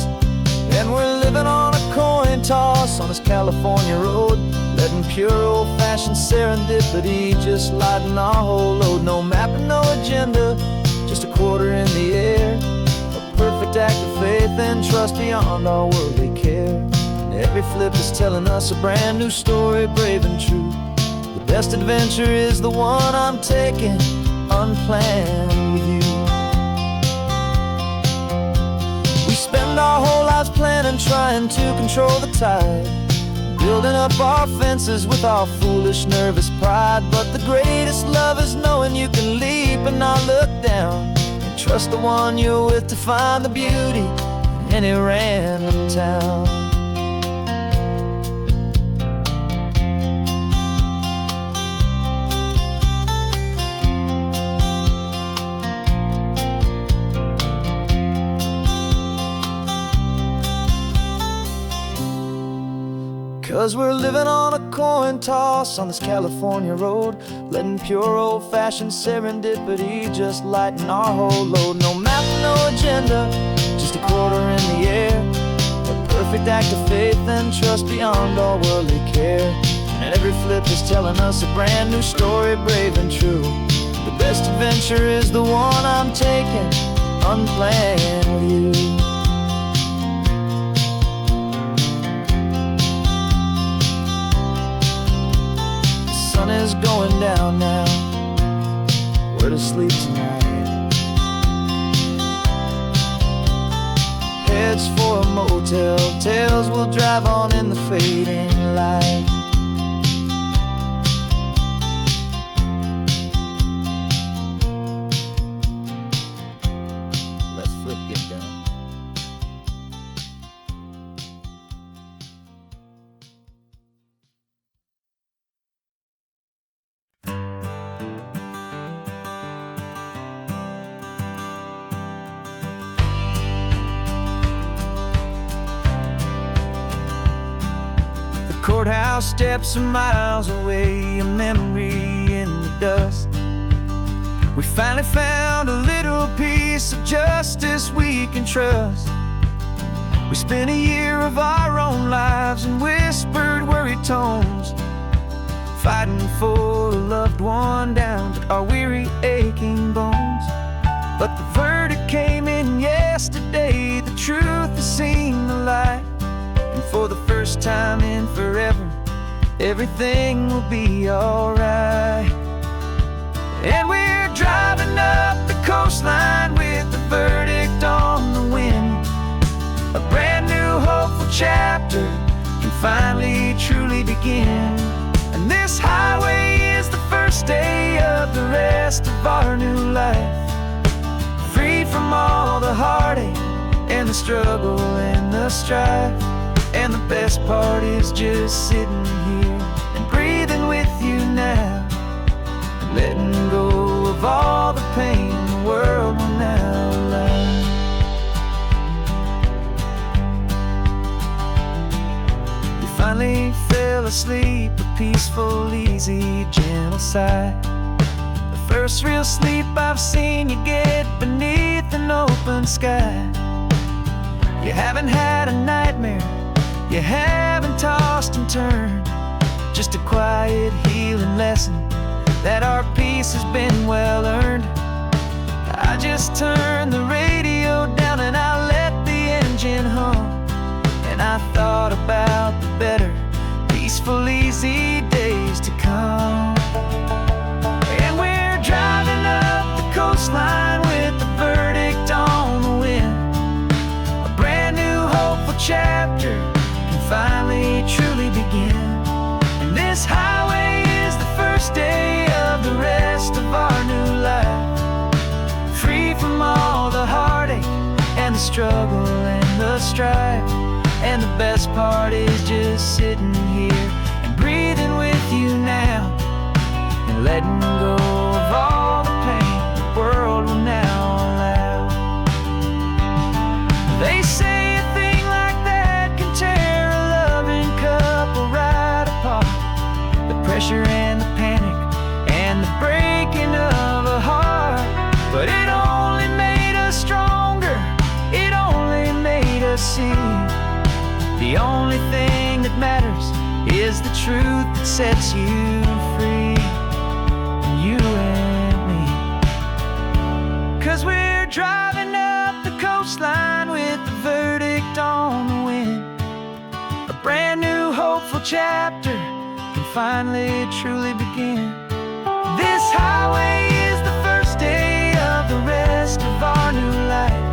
And we're living on a coin toss on this California road, letting pure old-fashioned serendipity just lighten our whole load. No map and no agenda, just a quarter in the air. A perfect act of faith and trust beyond all worldly care. And every flip is telling us a brand new story, brave and true. The best adventure is the one I'm taking, unplanned with you. We spend our whole lives planning, trying to control the tide, building up our fences with our foolish, nervous pride. But the greatest love is knowing you can leap and not look down, and trust the one you're with to find the beauty in any random town. 'Cause we're living on a coin toss on this California road, letting pure old-fashioned serendipity just lighten our whole load. No map, no agenda, just a quarter in the air. A perfect act of faith and trust beyond all worldly care. And every flip is telling us a brand new story, brave and true. The best adventure is the one I'm taking, unplanned with you. Sun is going down now, we're to sleep tonight. Heads for a motel, tails will drive on in the fading light. Let's flip get down. Courthouse steps are miles away, a memory in the dust. We finally found a little piece of justice we can trust. We spent a year of our own lives in whispered, worried tones, fighting for a loved one down to our weary, aching bones. But the verdict came in yesterday, the truth has seen the light. And for the first time in forever, everything will be alright. And we're driving up the coastline with the verdict on the wind. begin. And this highway is the first day of the rest of our new life, free from all the heartache and the struggle and the strife. And the best part is just sitting here and breathing with you now, and letting go of all the pain the world will now allow. You finally fell asleep, a peaceful, easy, gentle sigh. The first real sleep I've seen you get beneath an open sky. You haven't had a nightmare, you haven't tossed and turned, just a quiet healing lesson that our peace has been well earned. I just turned the radio down and I let the engine hum, and I thought about the better, peaceful, easy days to come. And we're driving up the coastline with the verdict on the wind. A brand new hopeful chapter can finally truly begin. And this highway is the first day of the rest of our new life, free from all the heartache and the struggle and the strife. And the best part is just sitting here and breathing with you now, and letting go of all the pain the world will now allow. They say a thing like that can tear a loving couple right apart. The pressure and the panic and the breaking of a heart. But it only made us stronger, it only made us see the only thing that matters is the truth that sets you free, you and me. 'Cause we're driving up the coastline with the verdict on the wind. A brand new hopeful chapter can finally truly begin. This highway is the first day of the rest of our new life,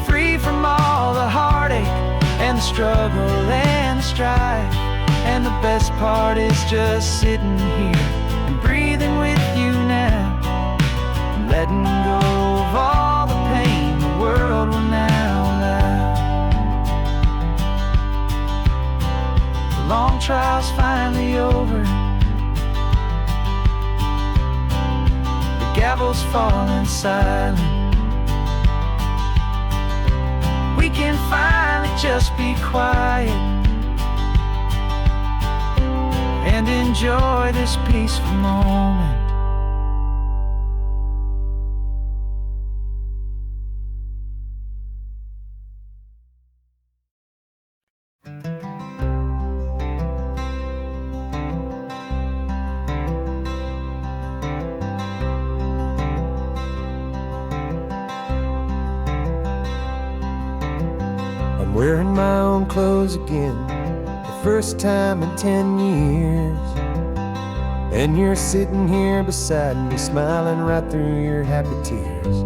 free from all the heartache and the struggle and the strife. And the best part is just sitting here and breathing with you now, and letting go of all the pain the world will now allow. The long trial's finally over, the gavel's falling silent. We can finally just be quiet and enjoy this peaceful moment. I'm wearing my own clothes again, the first time in 10 years. And you're sitting here beside me, smiling right through your happy tears.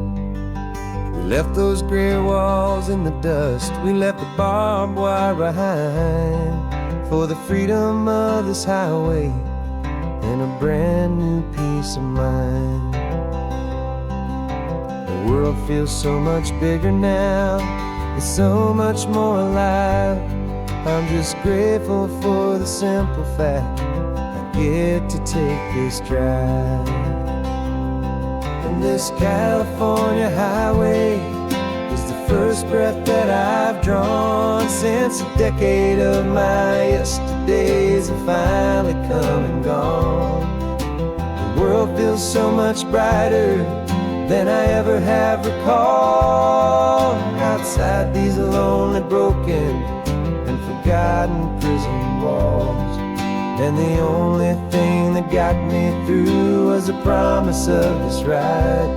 We left those gray walls in the dust, we left the barbed wire behind, for the freedom of this highway and a brand new peace of mind. The world feels so much bigger now, it's so much more alive. I'm just grateful for the simple fact I get to take this drive. And this California highway is the first breath that I've drawn since a decade of my yesterdays have finally come and gone. The world feels so much brighter than I ever have recalled. Outside these lonely, broken, and forgotten prison walls, and the only thing that got me through was the promise of this ride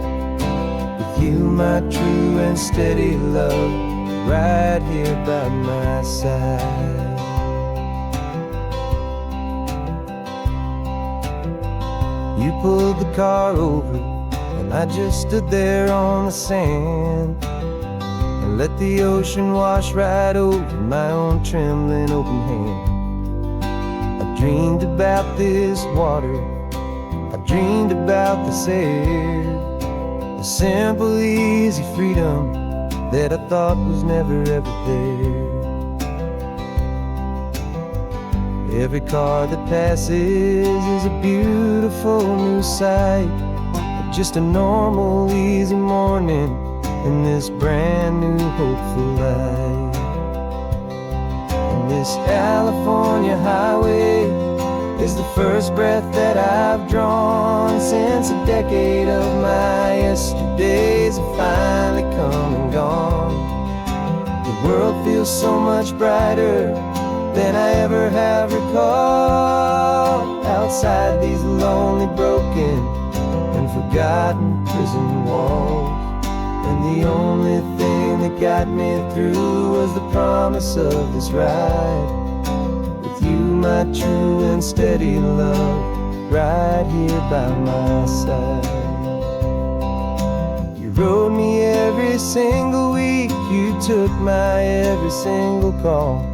with you, my true and steady love, right here by my side. You pulled the car over, and I just stood there on the sand and let the ocean wash right over my own trembling open hand. dreamed about this water, I dreamed about this air, the simple, easy freedom that I thought was never ever there. Every car that passes is a beautiful new sight, but just a normal, easy morning in this brand new, hopeful life. And this California highway is the first breath that I've drawn since a decade of my yesterdays have finally come and gone. The world feels so much brighter than I ever have recalled, outside these lonely, broken, and forgotten prison walls. And the only thing that got me through was the promise of this ride with you, my true and steady love, right here by my side. You rode me every single week, you took my every single call.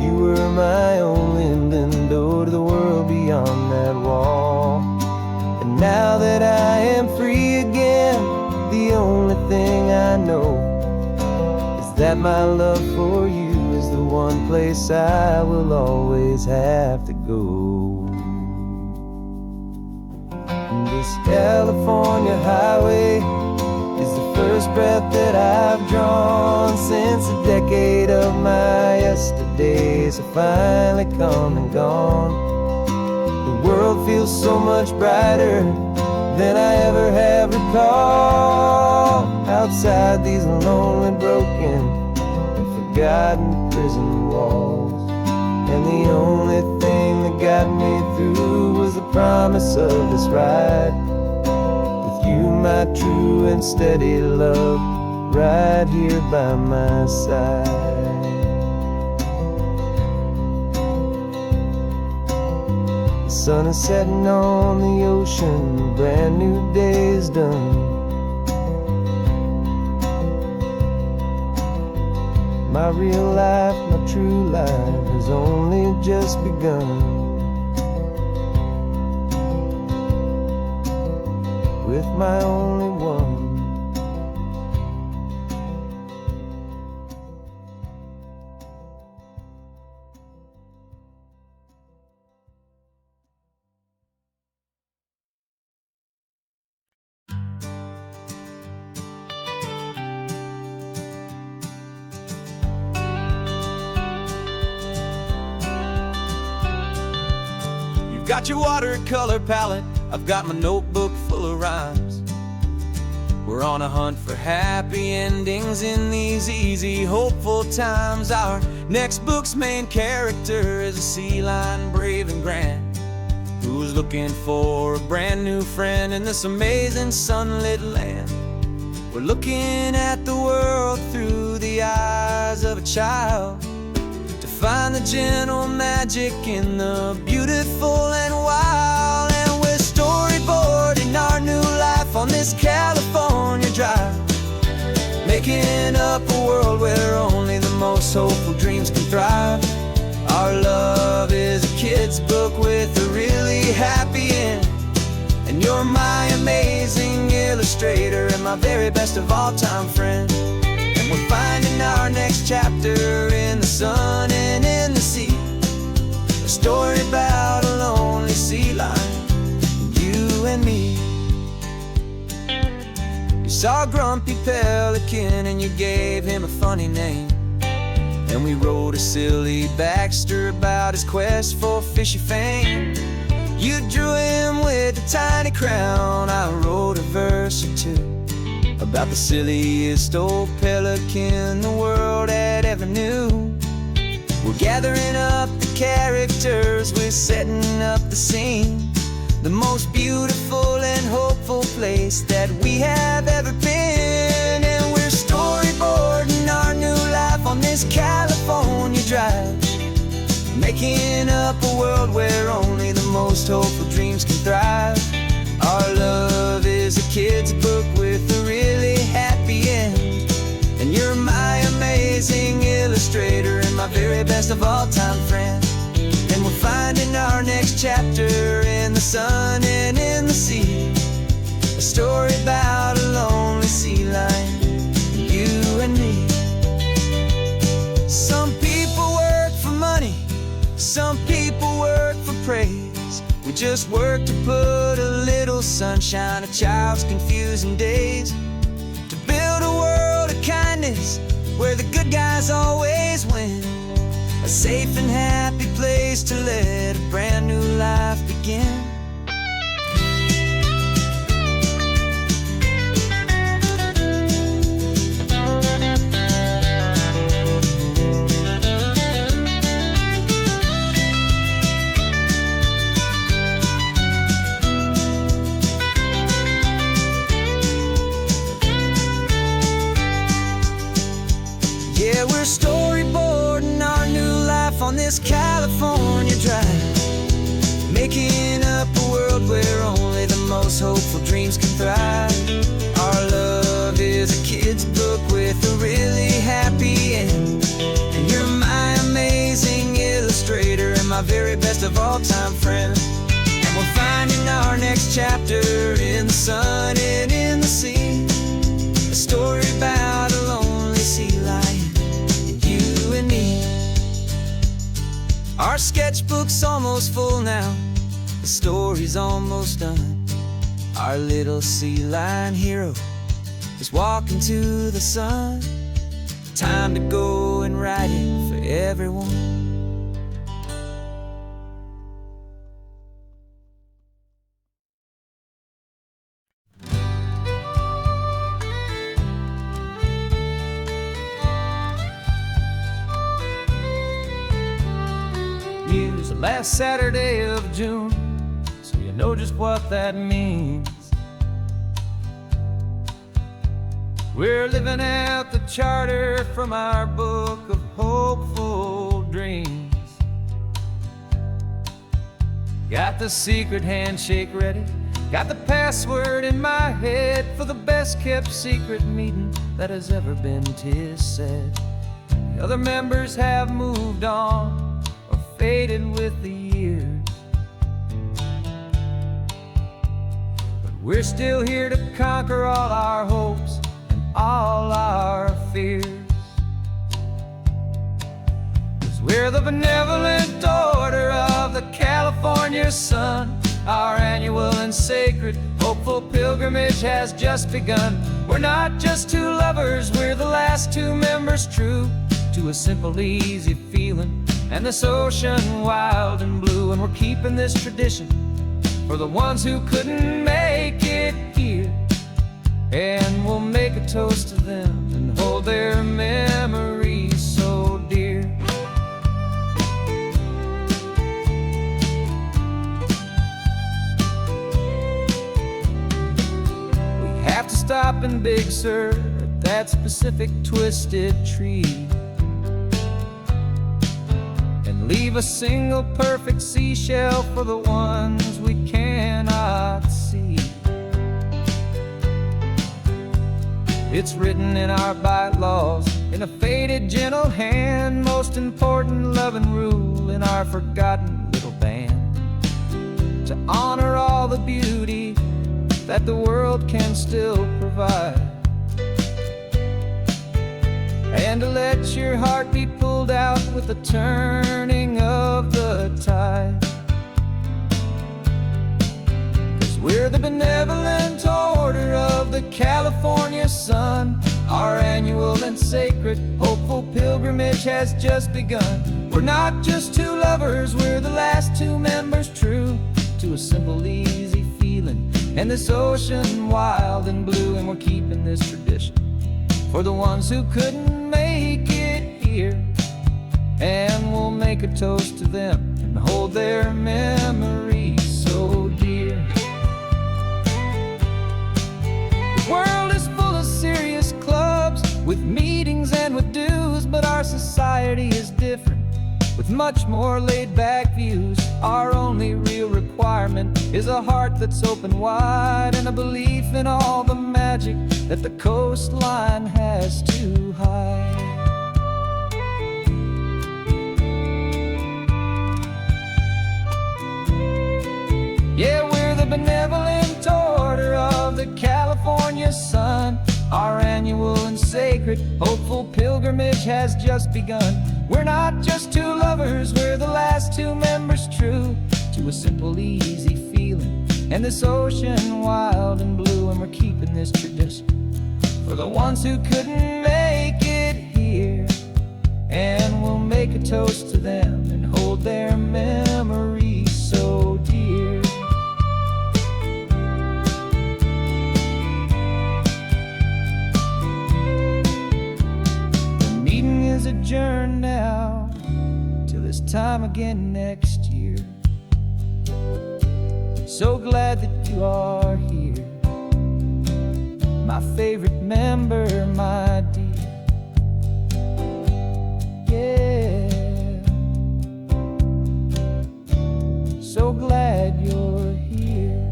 You were my only window to the world beyond that wall. And now that I am free again, the only thing I know is that my love for you is the one place I will always have to go. And this California highway is the first breath that I've drawn since a decade of my yesterdays have finally come and gone. The world feels so much brighter than I ever have recalled, outside these lonely, broken, and forgotten prison walls. And the only thing that got me through was the promise of this ride with you, my true and steady love, right here by my side. The sun is setting on the ocean, a brand new day is done. My real life, my true life has only just begun. With my only one. You've got your watercolor palette, I've got my notebook full of rhymes. We're on a hunt for happy endings in these easy, hopeful times. Our next book's main character is a sea lion, brave and grand, who's looking for a brand new friend in this amazing sunlit land. We're looking at the world through the eyes of a child, to find the gentle magic in the beautiful and wild. And we're storyboarding our new life on this California drive, making up a world where only the most hopeful dreams can thrive. Our love is a kid's book with a really happy end, and you're my amazing illustrator and my very best of all time friend. And we're finding our next chapter in the sun and in the sea, a story about a lonely sea lion, you and me. You saw a grumpy pelican and you gave him a funny name, and we wrote a silly Baxter about his quest for fishy fame. You drew him with a tiny crown, I wrote a verse or two about the silliest old pelican the world had ever knew. We're gathering up the characters, we're setting up the scene, the most beautiful and hopeful place that we have ever been. And we're storyboarding our new life on this California drive, making up a world where only the most hopeful dreams can thrive. Our love is a kid's book with a really happy end, and you're my amazing illustrator and my very best of all time friend. And we're finding our next chapter in the sun and in the sea. A story about a lonely sea lion, you and me. Some people work for money, some people work for praise. We just work to put a little sunshine in a child's confusing days, to build a world of kindness where the good guys always win. A safe and happy place to let a brand new life begin. Yeah, we're storyboarding our new life on this California drive, making up a world where only the most hopeful dreams can thrive. Our love is a kid's book with a really happy end, and you're my amazing illustrator and my very best of all-time friend. And we're finding our next chapter in the sun and in the sea, a story about a lonely sea lion, you and me. Our sketchbook's almost full now, the story's almost done. Our little sea lion hero is walking to the sun. Time to go and write it for everyone. Use the last Saturday of June, so you know just what that means. We're living out the charter from our book of hopeful dreams. Got the secret handshake ready, got the password in my head for the best kept secret meeting that has ever been, 'tis said. The other members have moved on, faded with the years, but we're still here to conquer all our hopes and all our fears. 'Cause we're the benevolent order of the California sun. Our annual and sacred hopeful pilgrimage has just begun. We're not just two lovers, we're the last two members true to a simple, easy feeling and this ocean wild and blue. And we're keeping this tradition for the ones who couldn't make it here, and we'll make a toast to them and hold their memories so dear. We have to stop in Big Sur at that specific twisted tree, leave a single perfect seashell for the ones we cannot see. It's written in our bylaws in a faded gentle hand, most important love and rule in our forgotten little band, to honor all the beauty that the world can still provide, and to let your heart be pulled out with the turning of the tide. 'Cause we're the benevolent order of the California sun. Our annual and sacred hopeful pilgrimage has just begun. We're not just two lovers, we're the last two members true to a simple, easy feeling and this ocean wild and blue. And we're keeping this tradition for the ones who couldn't make it here, and we'll make a toast to them and hold their memories so dear. The world is full of serious clubs with meetings and with dues, but our society is different with much more laid-back views. Our only real requirement is a heart that's open wide and a belief in all the magic that the coastline has to hide. Yeah, we're the benevolent order of the California sun. Our annual and sacred, hopeful pilgrimage has just begun. We're not just two lovers, we're the last two members true to a simple, easy feeling. And this ocean wild and blue, and we're keeping this tradition for the ones who couldn't make it here. And we'll make a toast to them and hold their memories so dear. The meeting is adjourned now till this time again next year. So glad that you are here, my favorite member, my dear. Yeah, so glad you're here.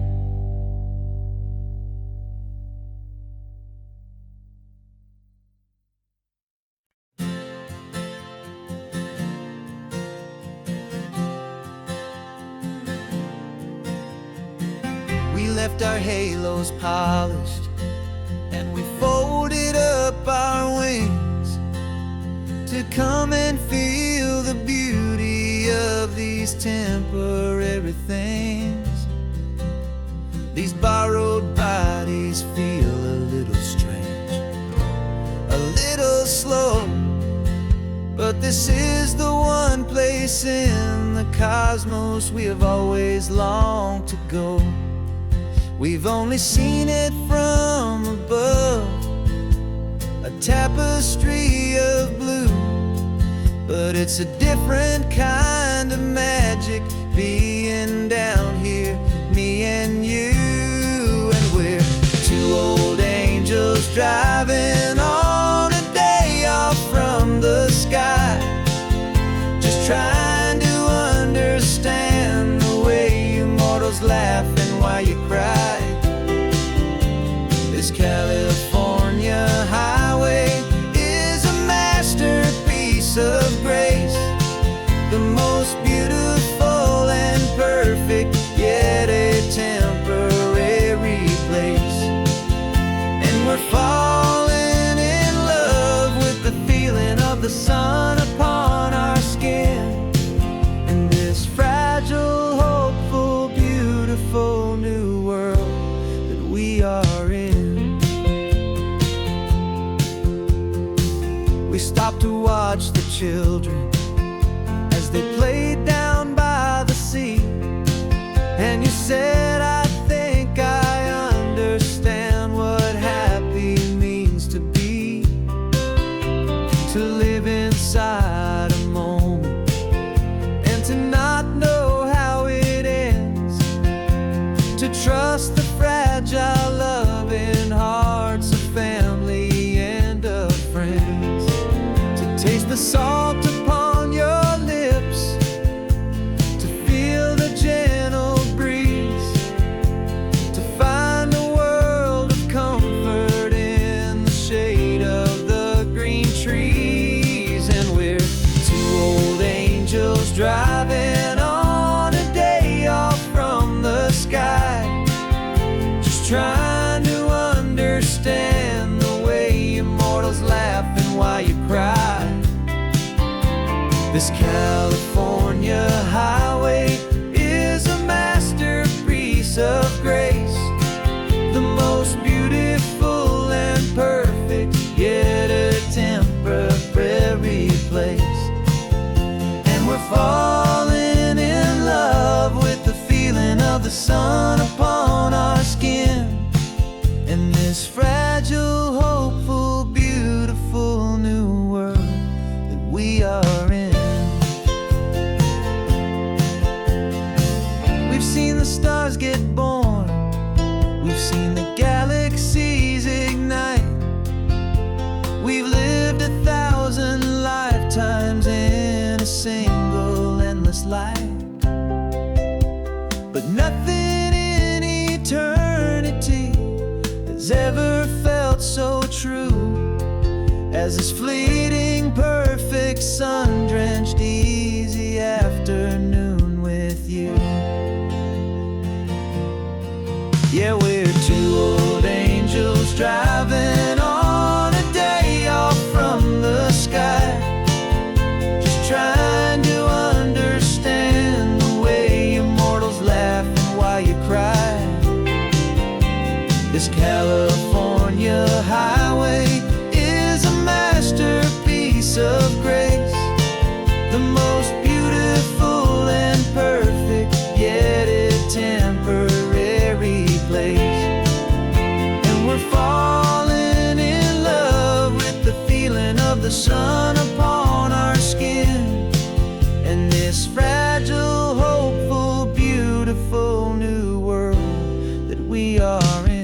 We left our halos polished, and we folded up our wings to come and feel the beauty of these temporary things. These borrowed bodies feel a little strange, a little slow, but this is the one place in the cosmos we have always longed to go. We've only seen it from above, a tapestry of blue, but it's a different kind of magic being down here, me and you. And we're two old angels driving on a day off from the sky, just trying to understand the way you mortals laugh and why you cry. This California highway is a masterpiece of grace, the most beautiful and perfect, yet a temporary place. And we're falling in love with the feeling of the sun upon our skin, in this fragile, hopeful, beautiful new world that we are in. We stopped to watch the children as they played down by the sea, and you said, I think I understand what happy means to be, to live inside a moment and to not know how it ends, to trust the fragile loving hearts of family and of friends, to taste the salt upon your lips, to feel the gentle breeze, to find a world of comfort in the shade of the green trees. And we're two old angels driving on a day off from the sky, just trying to understand the way immortals laugh and why you cry. This California highway is a masterpiece of grace, the most beautiful and perfect, yet a temporary place. And we're falling in love with the feeling of the sun upon our skin, in this fragile, hopeful, beautiful new world that we are in. We've seen the stars get born, we've seen the galaxies ignite, we've lived 1,000 lifetimes in a single endless life, but nothing in eternity has ever felt so true as this fleeting, perfect, sun-drenched, easy afternoon with you. Yeah, we're two old angels driving on a day off from the sky, just trying to understand the way immortals laugh and why you cry. This California highway is a masterpiece of grace, the most beautiful and perfect, yet a temporary place. And we're falling in love with the feeling of the sun upon our skin, and this fragile, hopeful, beautiful new world that we are in.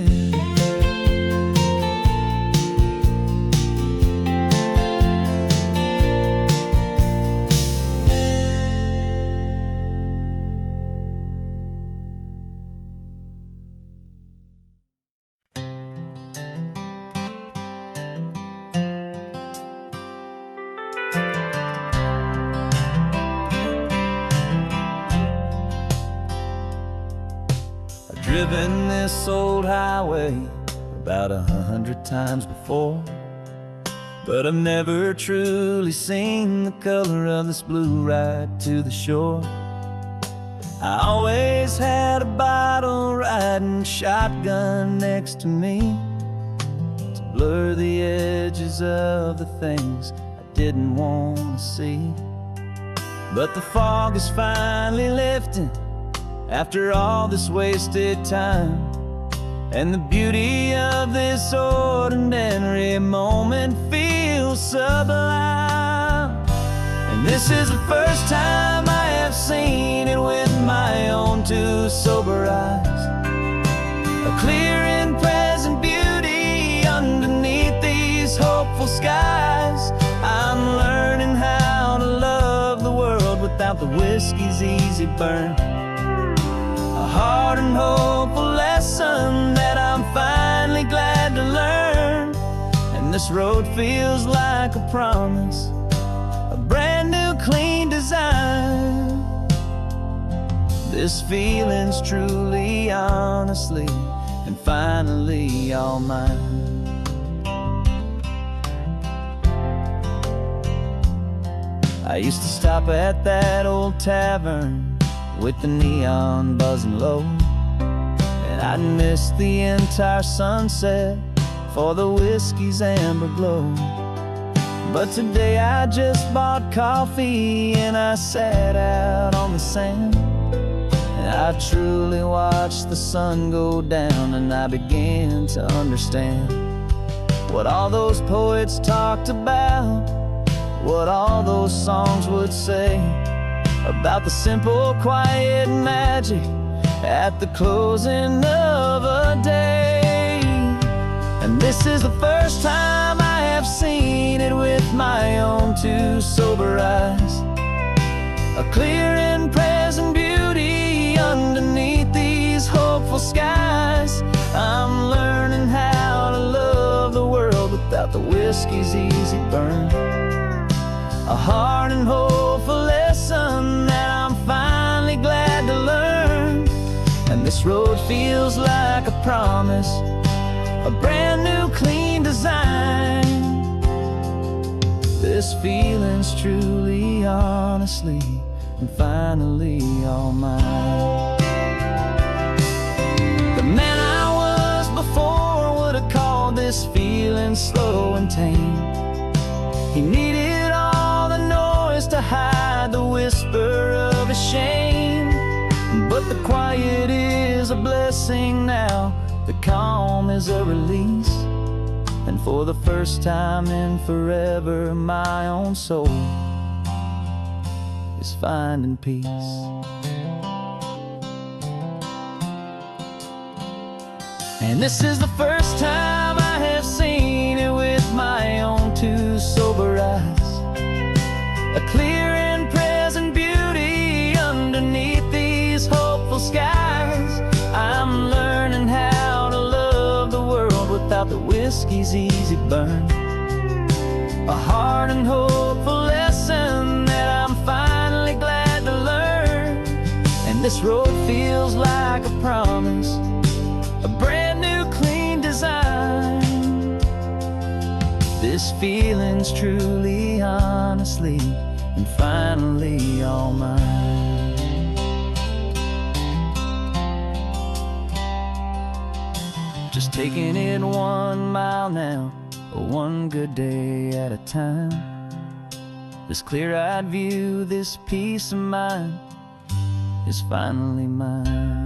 I've driven this old highway about 100 times before, but I've never truly seen the color of this blue right to the shore. I always had a bottle riding shotgun next to me to blur the edges of the things I didn't want to see. But the fog is finally lifting after all this wasted time, and the beauty of this ordinary moment feels sublime. And this is the first time I have seen it with my own two sober eyes, a clear and present beauty underneath these hopeful skies. I'm learning how to love the world without the whiskey's easy burn, a hard and hopeful lesson that I'm finally glad to learn. And this road feels like a promise, a brand new clean design. This feeling's truly, honestly, and finally all mine. I used to stop at that old tavern with the neon buzzing low, and I'd miss the entire sunset for the whiskey's amber glow. But today I just bought coffee and I sat out on the sand, and I truly watched the sun go down, and I began to understand what all those poets talked about, what all those songs would say about the simple, quiet magic at the closing of a day. And this is the first time I have seen it with my own two sober eyes, a clear and present beauty underneath these hopeful skies. I'm learning how to love the world without the whiskey's easy burn, a hard and hopeful lesson that I'm finally glad to learn. And this road feels like a promise, a brand new clean design. This feeling's truly, honestly, and finally all mine. The man I was before would have called this feeling slow and tame. He needed all the noise to hide the whisper of a shame, but the quiet is a blessing now, the calm is a release, and for the first time in forever my own soul is finding peace. And this is the first time I have seen it with my own two sober eyes, a clear and present beauty underneath these hopeful skies. I'm learning how to love the world without the whiskey's easy burn, a hard and hopeful lesson that I'm finally glad to learn. And this road feels like a promise, a This feeling's truly, honestly, and finally all mine. Just taking it 1 mile now, one good day at a time. This clear-eyed view, this peace of mind is finally mine.